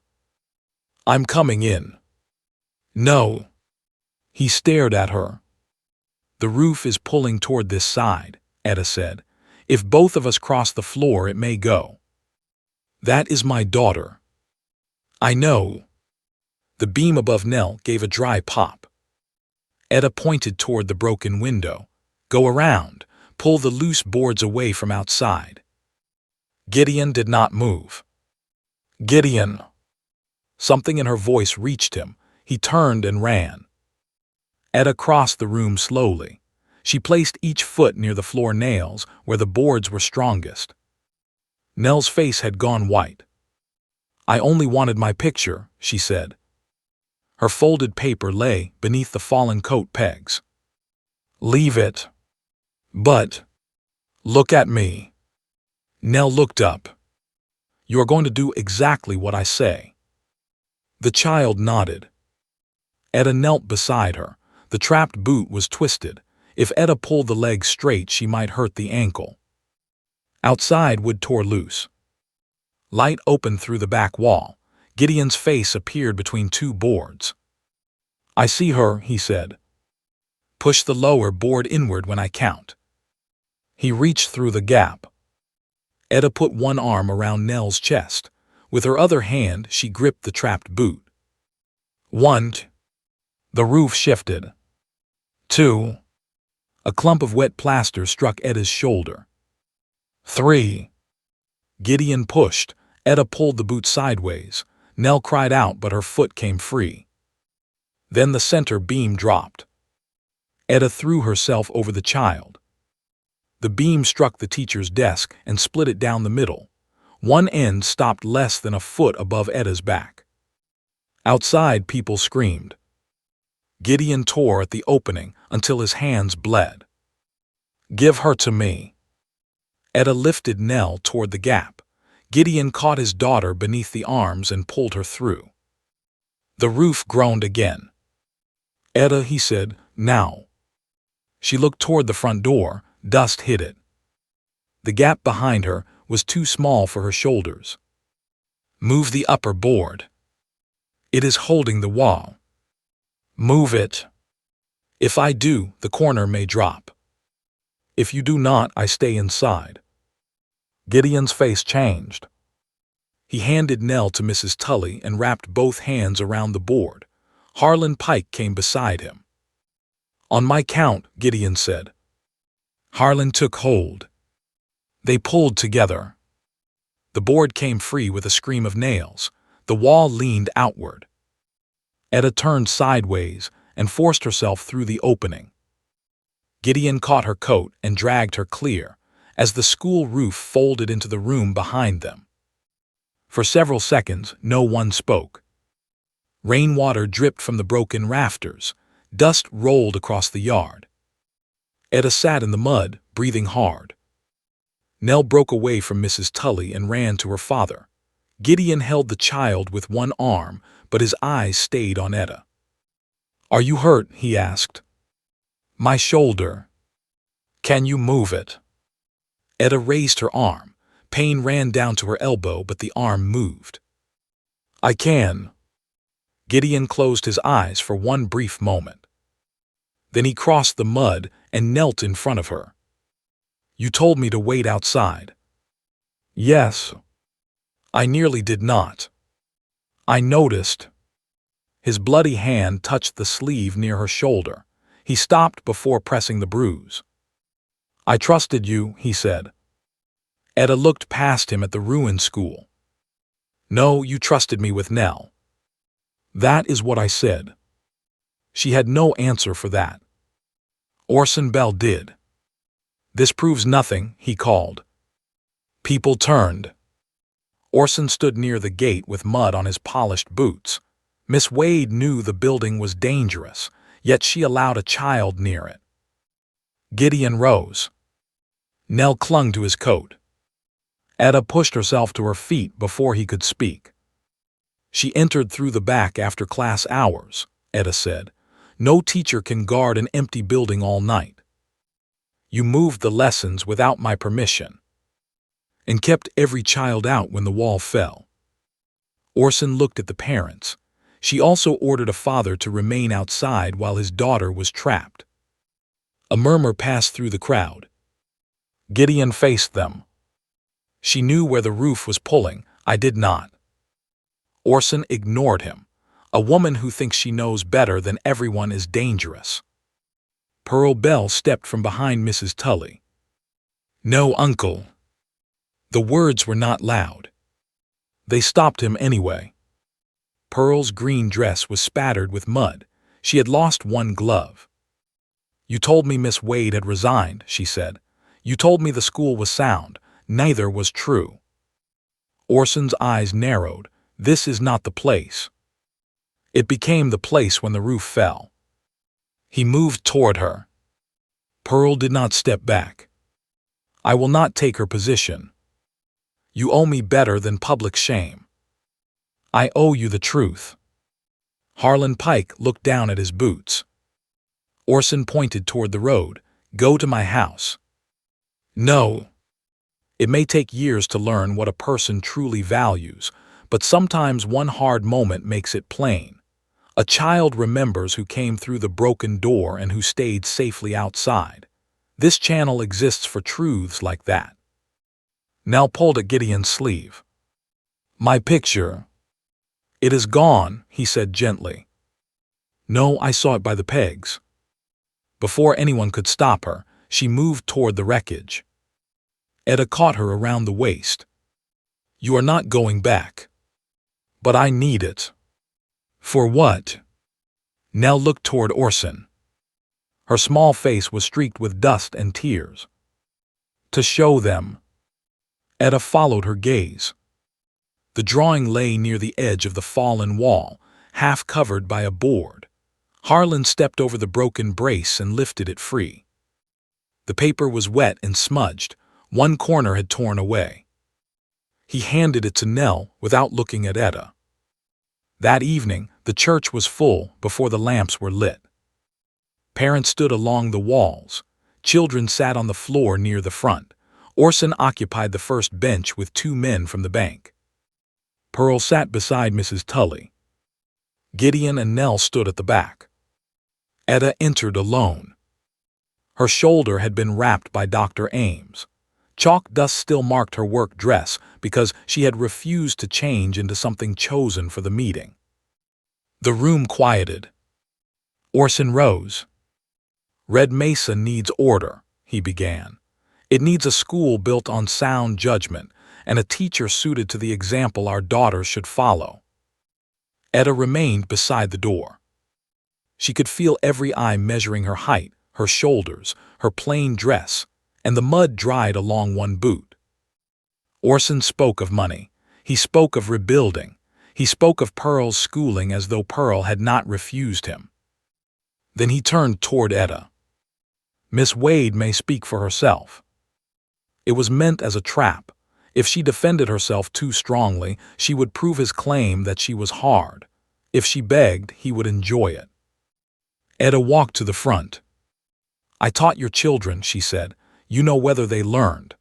S1: "I'm coming in." "No." He stared at her. "The roof is pulling toward this side," Etta said. "If both of us cross the floor, it may go." "That is my daughter." "I know." The beam above Nell gave a dry pop. Etta pointed toward the broken window. "Go around. Pull the loose boards away from outside." Gideon did not move. "Gideon!" Something in her voice reached him. He turned and ran. Etta crossed the room slowly. She placed each foot near the floor nails where the boards were strongest. Nell's face had gone white. "I only wanted my picture," she said. Her folded paper lay beneath the fallen coat pegs. Leave it. But, look at me. Nell looked up. You are going to do exactly what I say. The child nodded. Etta knelt beside her. The trapped boot was twisted. If Etta pulled the leg straight, she might hurt the ankle. Outside, wood tore loose. Light opened through the back wall. Gideon's face appeared between two boards. I see her, he said. Push the lower board inward when I count. He reached through the gap. Etta put one arm around Nell's chest. With her other hand, she gripped the trapped boot. 1. The roof shifted. 2. A clump of wet plaster struck Etta's shoulder. 3. Gideon pushed. Etta pulled the boot sideways. Nell cried out, but her foot came free. Then the center beam dropped. Etta threw herself over the child. The beam struck the teacher's desk and split it down the middle. One end stopped less than a foot above Etta's back. Outside, people screamed. Gideon tore at the opening until his hands bled. Give her to me. Etta lifted Nell toward the gap. Gideon caught his daughter beneath the arms and pulled her through. The roof groaned again. Etta, he said, now. She looked toward the front door. Dust hid it. The gap behind her was too small for her shoulders. Move the upper board. It is holding the wall. Move it. If I do, the corner may drop. If you do not, I stay inside. Gideon's face changed. He handed Nell to Mrs. Tully and wrapped both hands around the board. Harlan Pike came beside him. On my count, Gideon said. Harlan took hold. They pulled together. The board came free with a scream of nails. The wall leaned outward. Etta turned sideways and forced herself through the opening. Gideon caught her coat and dragged her clear, as the school roof folded into the room behind them. For several seconds, no one spoke. Rainwater dripped from the broken rafters. Dust rolled across the yard. Etta sat in the mud, breathing hard. Nell broke away from Mrs. Tully and ran to her father. Gideon held the child with one arm, but his eyes stayed on Etta. Are you hurt? He asked. My shoulder. Can you move it? Etta raised her arm. Pain ran down to her elbow, but the arm moved. I can. Gideon closed his eyes for one brief moment. Then he crossed the mud and knelt in front of her. You told me to wait outside. Yes. I nearly did not. I noticed. His bloody hand touched the sleeve near her shoulder. He stopped before pressing the bruise. I trusted you, he said. Etta looked past him at the ruined school. No, you trusted me with Nell. That is what I said. She had no answer for that. Orson Bell did. This proves nothing, he called. People turned. Orson stood near the gate with mud on his polished boots. Miss Wade knew the building was dangerous, yet she allowed a child near it. Gideon rose. Nell clung to his coat. Etta pushed herself to her feet before he could speak. She entered through the back after class hours, Etta said. No teacher can guard an empty building all night. You moved the lessons without my permission and kept every child out when the wall fell. Orson looked at the parents. She also ordered a father to remain outside while his daughter was trapped. A murmur passed through the crowd. Gideon faced them. She knew where the roof was pulling. I did not. Orson ignored him. A woman who thinks she knows better than everyone is dangerous. Pearl Bell stepped from behind Mrs. Tully. No, Uncle. The words were not loud. They stopped him anyway. Pearl's green dress was spattered with mud. She had lost one glove. You told me Miss Wade had resigned, she said. You told me the school was sound. Neither was true. Orson's eyes narrowed. This is not the place. It became the place when the roof fell. He moved toward her. Pearl did not step back. I will not take her position. You owe me better than public shame. I owe you the truth. Harlan Pike looked down at his boots. Orson pointed toward the road. Go to my house. No. It may take years to learn what a person truly values, but sometimes one hard moment makes it plain. A child remembers who came through the broken door and who stayed safely outside. This channel exists for truths like that. Nell pulled at Gideon's sleeve. My picture. It is gone, he said gently. No, I saw it by the pegs. Before anyone could stop her, she moved toward the wreckage. Etta caught her around the waist. You are not going back. But I need it. For what? Nell looked toward Orson. Her small face was streaked with dust and tears. To show them. Etta followed her gaze. The drawing lay near the edge of the fallen wall, half covered by a board. Harlan stepped over the broken brace and lifted it free. The paper was wet and smudged. One corner had torn away. He handed it to Nell without looking at Etta. That evening, the church was full before the lamps were lit. Parents stood along the walls. Children sat on the floor near the front. Orson occupied the first bench with two men from the bank. Pearl sat beside Mrs. Tully. Gideon and Nell stood at the back. Etta entered alone. Her shoulder had been wrapped by Dr. Ames. Chalk dust still marked her work dress because she had refused to change into something chosen for the meeting. The room quieted. Orson rose. Red Mesa needs order, he began. It needs a school built on sound judgment and a teacher suited to the example our daughters should follow. Etta remained beside the door. She could feel every eye measuring her height, her shoulders, her plain dress, and the mud dried along one boot. Orson spoke of money. He spoke of rebuilding. He spoke of Pearl's schooling as though Pearl had not refused him. Then he turned toward Etta. Miss Wade may speak for herself. It was meant as a trap. If she defended herself too strongly, she would prove his claim that she was hard. If she begged, he would enjoy it. Etta walked to the front. I taught your children, she said. You know whether they learned.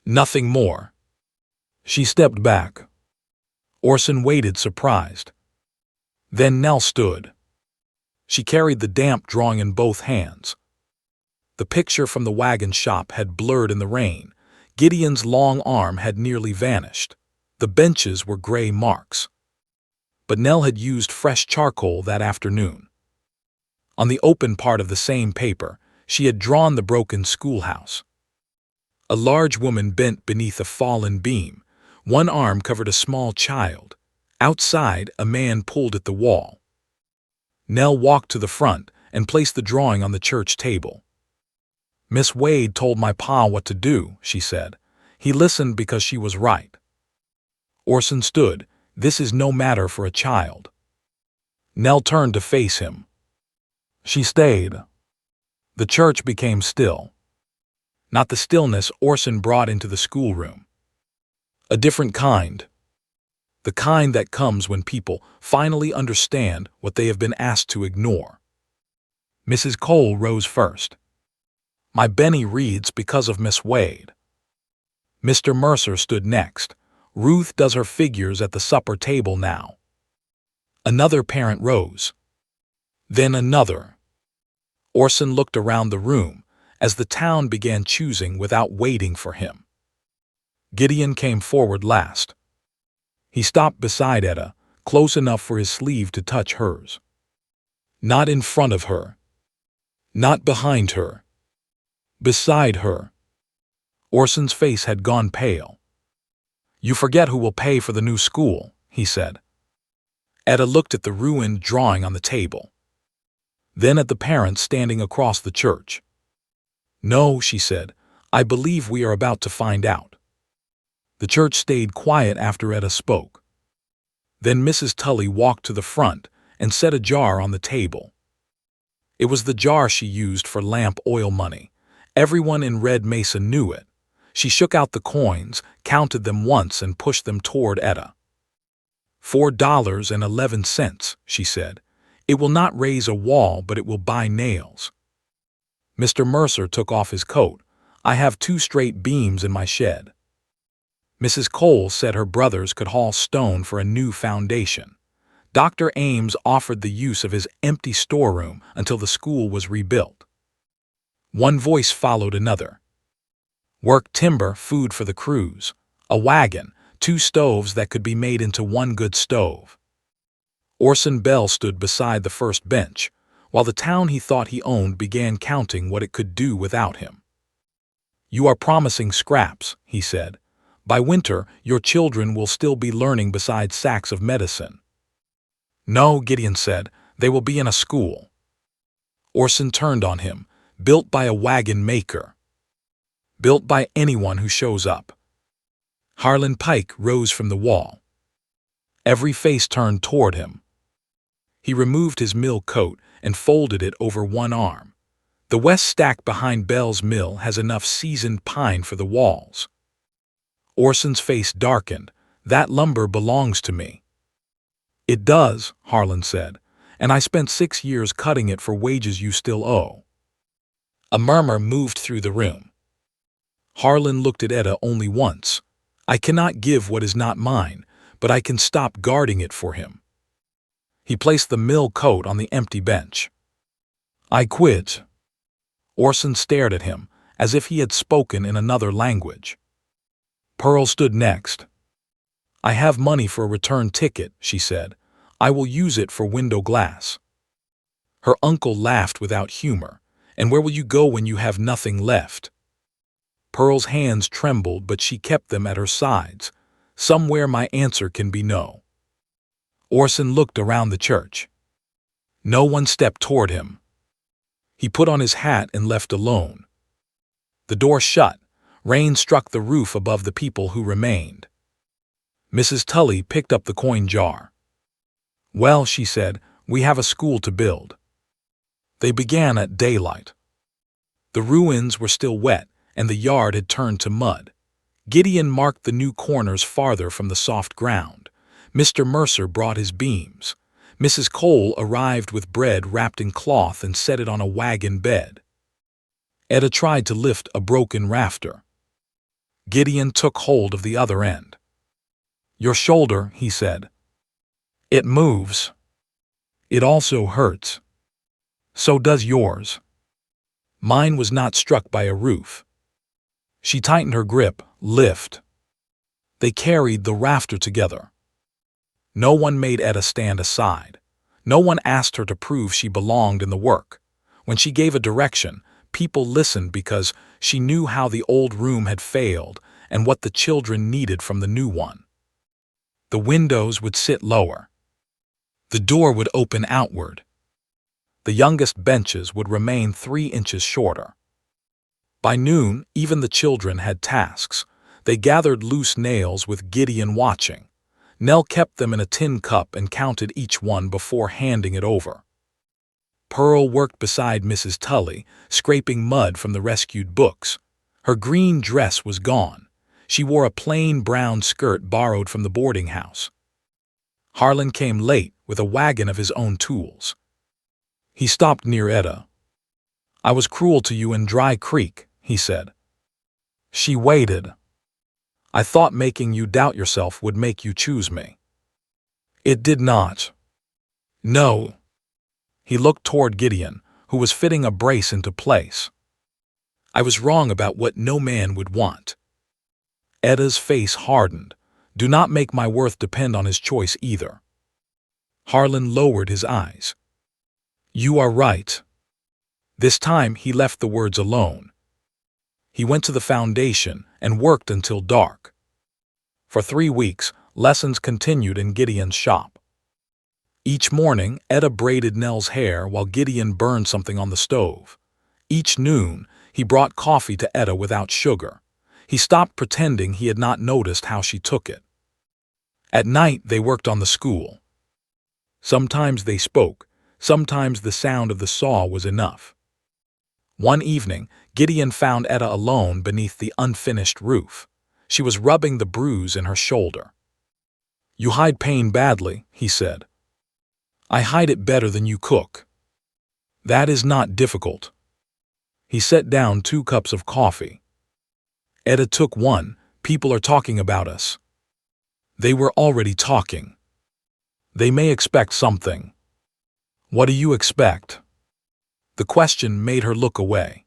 S1: Nothing more. She stepped back. Orson waited, surprised. Then Nell stood. She carried the damp drawing in both hands. The picture from the wagon shop had blurred in the rain. Gideon's long arm had nearly vanished. The benches were gray marks. But Nell had used fresh charcoal that afternoon. On the open part of the same paper, she had drawn the broken schoolhouse. A large woman bent beneath a fallen beam. One arm covered a small child. Outside, a man pulled at the wall. Nell walked to the front and placed the drawing on the church table. Miss Wade told my pa what to do, she said. He listened because she was right. Orson stood. This is no matter for a child. Nell turned to face him. She stayed. The church became still. Not the stillness Orson brought into the schoolroom. A different kind. The kind that comes when people finally understand what they have been asked to ignore. Mrs. Cole rose first. My Benny reads because of Miss Wade. Mr. Mercer stood next. Ruth does her figures at the supper table now. Another parent rose. Then another. Orson looked around the room as the town began choosing without waiting for him. Gideon came forward last. He stopped beside Etta, close enough for his sleeve to touch hers. Not in front of her. Not behind her. Beside her. Orson's face had gone pale. You forget who will pay for the new school, he said. Etta looked at the ruined drawing on the table. Then at the parents standing across the church. No, she said, I believe we are about to find out. The church stayed quiet after Etta spoke. Then Mrs. Tully walked to the front and set a jar on the table. It was the jar she used for lamp oil money. Everyone in Red Mesa knew it. She shook out the coins, counted them once, and pushed them toward Etta. $4.11, she said. It will not raise a wall, but it will buy nails. Mr. Mercer took off his coat. I have 2 straight beams in my shed. Mrs. Cole said her brothers could haul stone for a new foundation. Dr. Ames offered the use of his empty storeroom until the school was rebuilt. One voice followed another. Work timber, food for the crews. A wagon, 2 stoves that could be made into one good stove. Orson Bell stood beside the first bench, while the town he thought he owned began counting what it could do without him. You are promising scraps, he said. By winter, your children will still be learning besides sacks of medicine. No, Gideon said, they will be in a school. Orson turned on him, built by a wagon maker. Built by anyone who shows up. Harlan Pike rose from the wall. Every face turned toward him. He removed his mill coat and folded it over one arm. The west stack behind Bell's mill has enough seasoned pine for the walls. Orson's face darkened. That lumber belongs to me. It does, Harlan said, and I spent 6 years cutting it for wages you still owe. A murmur moved through the room. Harlan looked at Etta only once. I cannot give what is not mine, but I can stop guarding it for him. He placed the mill coat on the empty bench. I quit. Orson stared at him, as if he had spoken in another language. Pearl stood next. I have money for a return ticket, she said. I will use it for window glass. Her uncle laughed without humor. And where will you go when you have nothing left? Pearl's hands trembled, but she kept them at her sides. Somewhere my answer can be no. Orson looked around the church. No one stepped toward him. He put on his hat and left alone. The door shut. Rain struck the roof above the people who remained. Mrs. Tully picked up the coin jar. Well, she said, we have a school to build. They began at daylight. The ruins were still wet, and the yard had turned to mud. Gideon marked the new corners farther from the soft ground. Mr. Mercer brought his beams. Mrs. Cole arrived with bread wrapped in cloth and set it on a wagon bed. Etta tried to lift a broken rafter. Gideon took hold of the other end. Your shoulder, he said. It moves. It also hurts. So does yours. Mine was not struck by a roof. She tightened her grip. Lift. They carried the rafter together. No one made Etta stand aside. No one asked her to prove she belonged in the work. When she gave a direction, people listened because she knew how the old room had failed and what the children needed from the new one. The windows would sit lower. The door would open outward. The youngest benches would remain 3 inches shorter. By noon, even the children had tasks. They gathered loose nails with Gideon watching. Nell kept them in a tin cup and counted each one before handing it over. Pearl worked beside Mrs. Tully, scraping mud from the rescued books. Her green dress was gone. She wore a plain brown skirt borrowed from the boarding house. Harlan came late with a wagon of his own tools. He stopped near Etta. I was cruel to you in Dry Creek, he said. She waited. I thought making you doubt yourself would make you choose me. It did not. No. He looked toward Gideon, who was fitting a brace into place. I was wrong about what no man would want. Etta's face hardened. Do not make my worth depend on his choice either. Harlan lowered his eyes. You are right. This time he left the words alone. He went to the foundation and worked until dark. For 3 weeks, lessons continued in Gideon's shop. Each morning, Etta braided Nell's hair while Gideon burned something on the stove. Each noon, he brought coffee to Etta without sugar. He stopped pretending he had not noticed how she took it. At night, they worked on the school. Sometimes they spoke, Sometimes the sound of the saw was enough. One evening, Gideon found Etta alone beneath the unfinished roof. She was rubbing the bruise in her shoulder. "You hide pain badly," he said. "I hide it better than you cook." "That is not difficult." He set down 2 cups of coffee. Etta took one. "People are talking about us." They were already talking. "They may expect something." "What do you expect?" The question made her look away.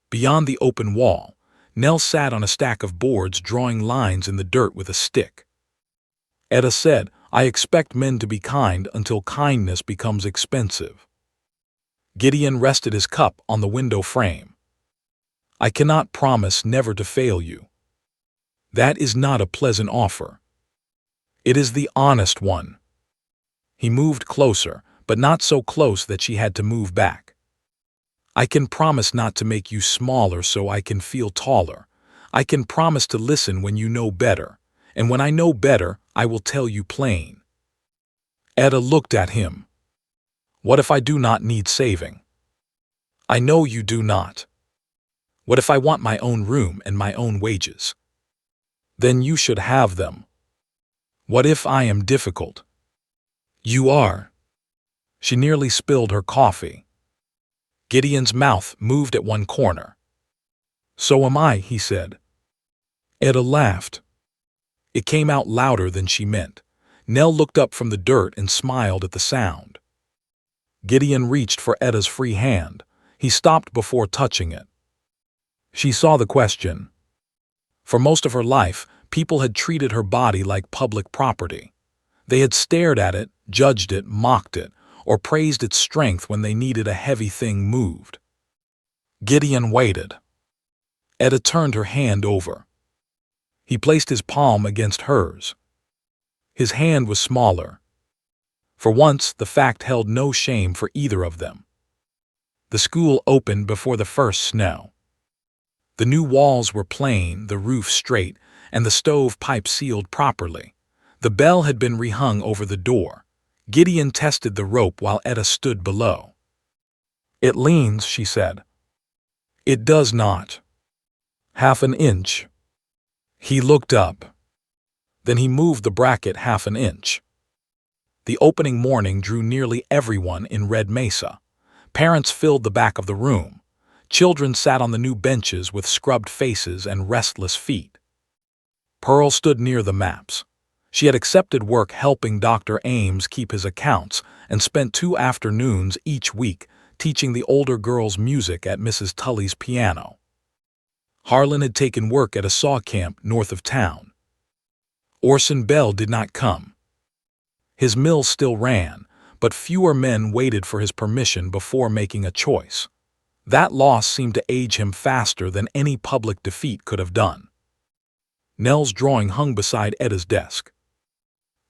S1: Beyond the open wall, Nell sat on a stack of boards drawing lines in the dirt with a stick. Etta said, "I expect men to be kind until kindness becomes expensive." Gideon rested his cup on the window frame. "I cannot promise never to fail you. That is not a pleasant offer. It is the honest one." He moved closer, but not so close that she had to move back. "I can promise not to make you smaller so I can feel taller. I can promise to listen when you know better, and when I know better, I will tell you plain." Etta looked at him. "What if I do not need saving?" "I know you do not." "What if I want my own room and my own wages?" "Then you should have them." "What if I am difficult?" "You are." She nearly spilled her coffee. Gideon's mouth moved at one corner. "So am I," he said. Etta laughed. It came out louder than she meant. Nell looked up from the dirt and smiled at the sound. Gideon reached for Etta's free hand. He stopped before touching it. She saw the question. For most of her life, people had treated her body like public property. They had stared at it, judged it, mocked it, or praised its strength when they needed a heavy thing moved. Gideon waited. Etta turned her hand over. He placed his palm against hers. His hand was smaller. For once, the fact held no shame for either of them. The school opened before the first snow. The new walls were plain, the roof straight, and the stove pipe sealed properly. The bell had been rehung over the door. Gideon tested the rope while Etta stood below. "It leans," she said. "It does not." "Half an inch." He looked up. Then he moved the bracket half an inch. The opening morning drew nearly everyone in Red Mesa. Parents filled the back of the room. Children sat on the new benches with scrubbed faces and restless feet. Pearl stood near the maps. She had accepted work helping Dr. Ames keep his accounts and spent 2 afternoons each week teaching the older girls music at Mrs. Tully's piano. Harlan had taken work at a saw camp north of town. Orson Bell did not come. His mill still ran, but fewer men waited for his permission before making a choice. That loss seemed to age him faster than any public defeat could have done. Nell's drawing hung beside Etta's desk.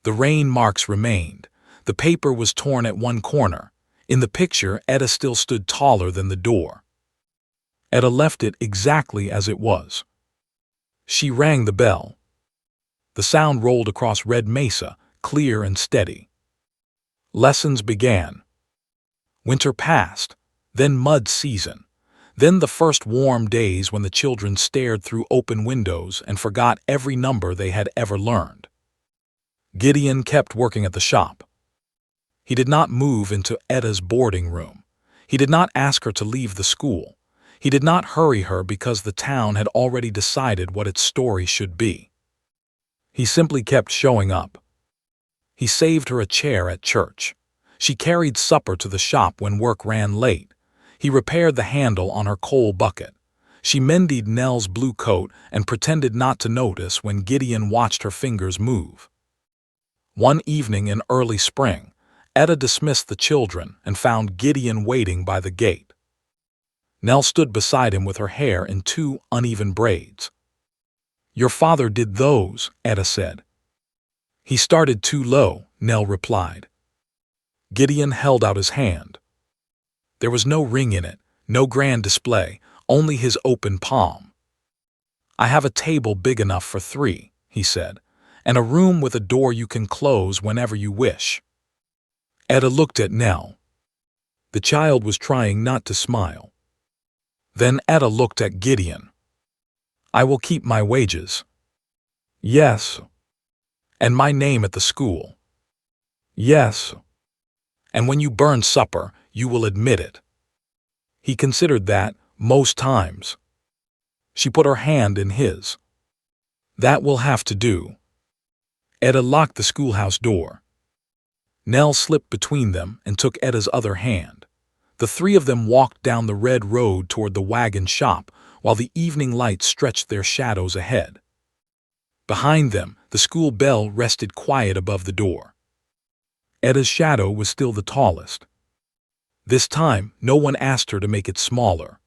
S1: The rain marks remained. The paper was torn at one corner. In the picture, Etta still stood taller than the door. Etta left it exactly as it was. She rang the bell. The sound rolled across Red Mesa, clear and steady. Lessons began. Winter passed, then mud season, then the first warm days when the children stared through open windows and forgot every number they had ever learned. Gideon kept working at the shop. He did not move into Etta's boarding room. He did not ask her to leave the school. He did not hurry her because the town had already decided what its story should be. He simply kept showing up. He saved her a chair at church. She carried supper to the shop when work ran late. He repaired the handle on her coal bucket. She mended Nell's blue coat and pretended not to notice when Gideon watched her fingers move. One evening in early spring, Etta dismissed the children and found Gideon waiting by the gate. Nell stood beside him with her hair in 2 uneven braids. "Your father did those," Etta said. "He started too low," Nell replied. Gideon held out his hand. There was no ring in it, no grand display, only his open palm. "I have a table big enough for 3, he said, "and a room with a door you can close whenever you wish." Etta looked at Nell. The child was trying not to smile. Then Etta looked at Gideon. "I will keep my wages." "Yes." "And my name at the school." "Yes." "And when you burn supper, you will admit it." He considered that, most times. She put her hand in his. "That will have to do." Etta locked the schoolhouse door. Nell slipped between them and took Etta's other hand. The three of them walked down the red road toward the wagon shop while the evening light stretched their shadows ahead. Behind them, the school bell rested quiet above the door. Etta's shadow was still the tallest. This time, no one asked her to make it smaller.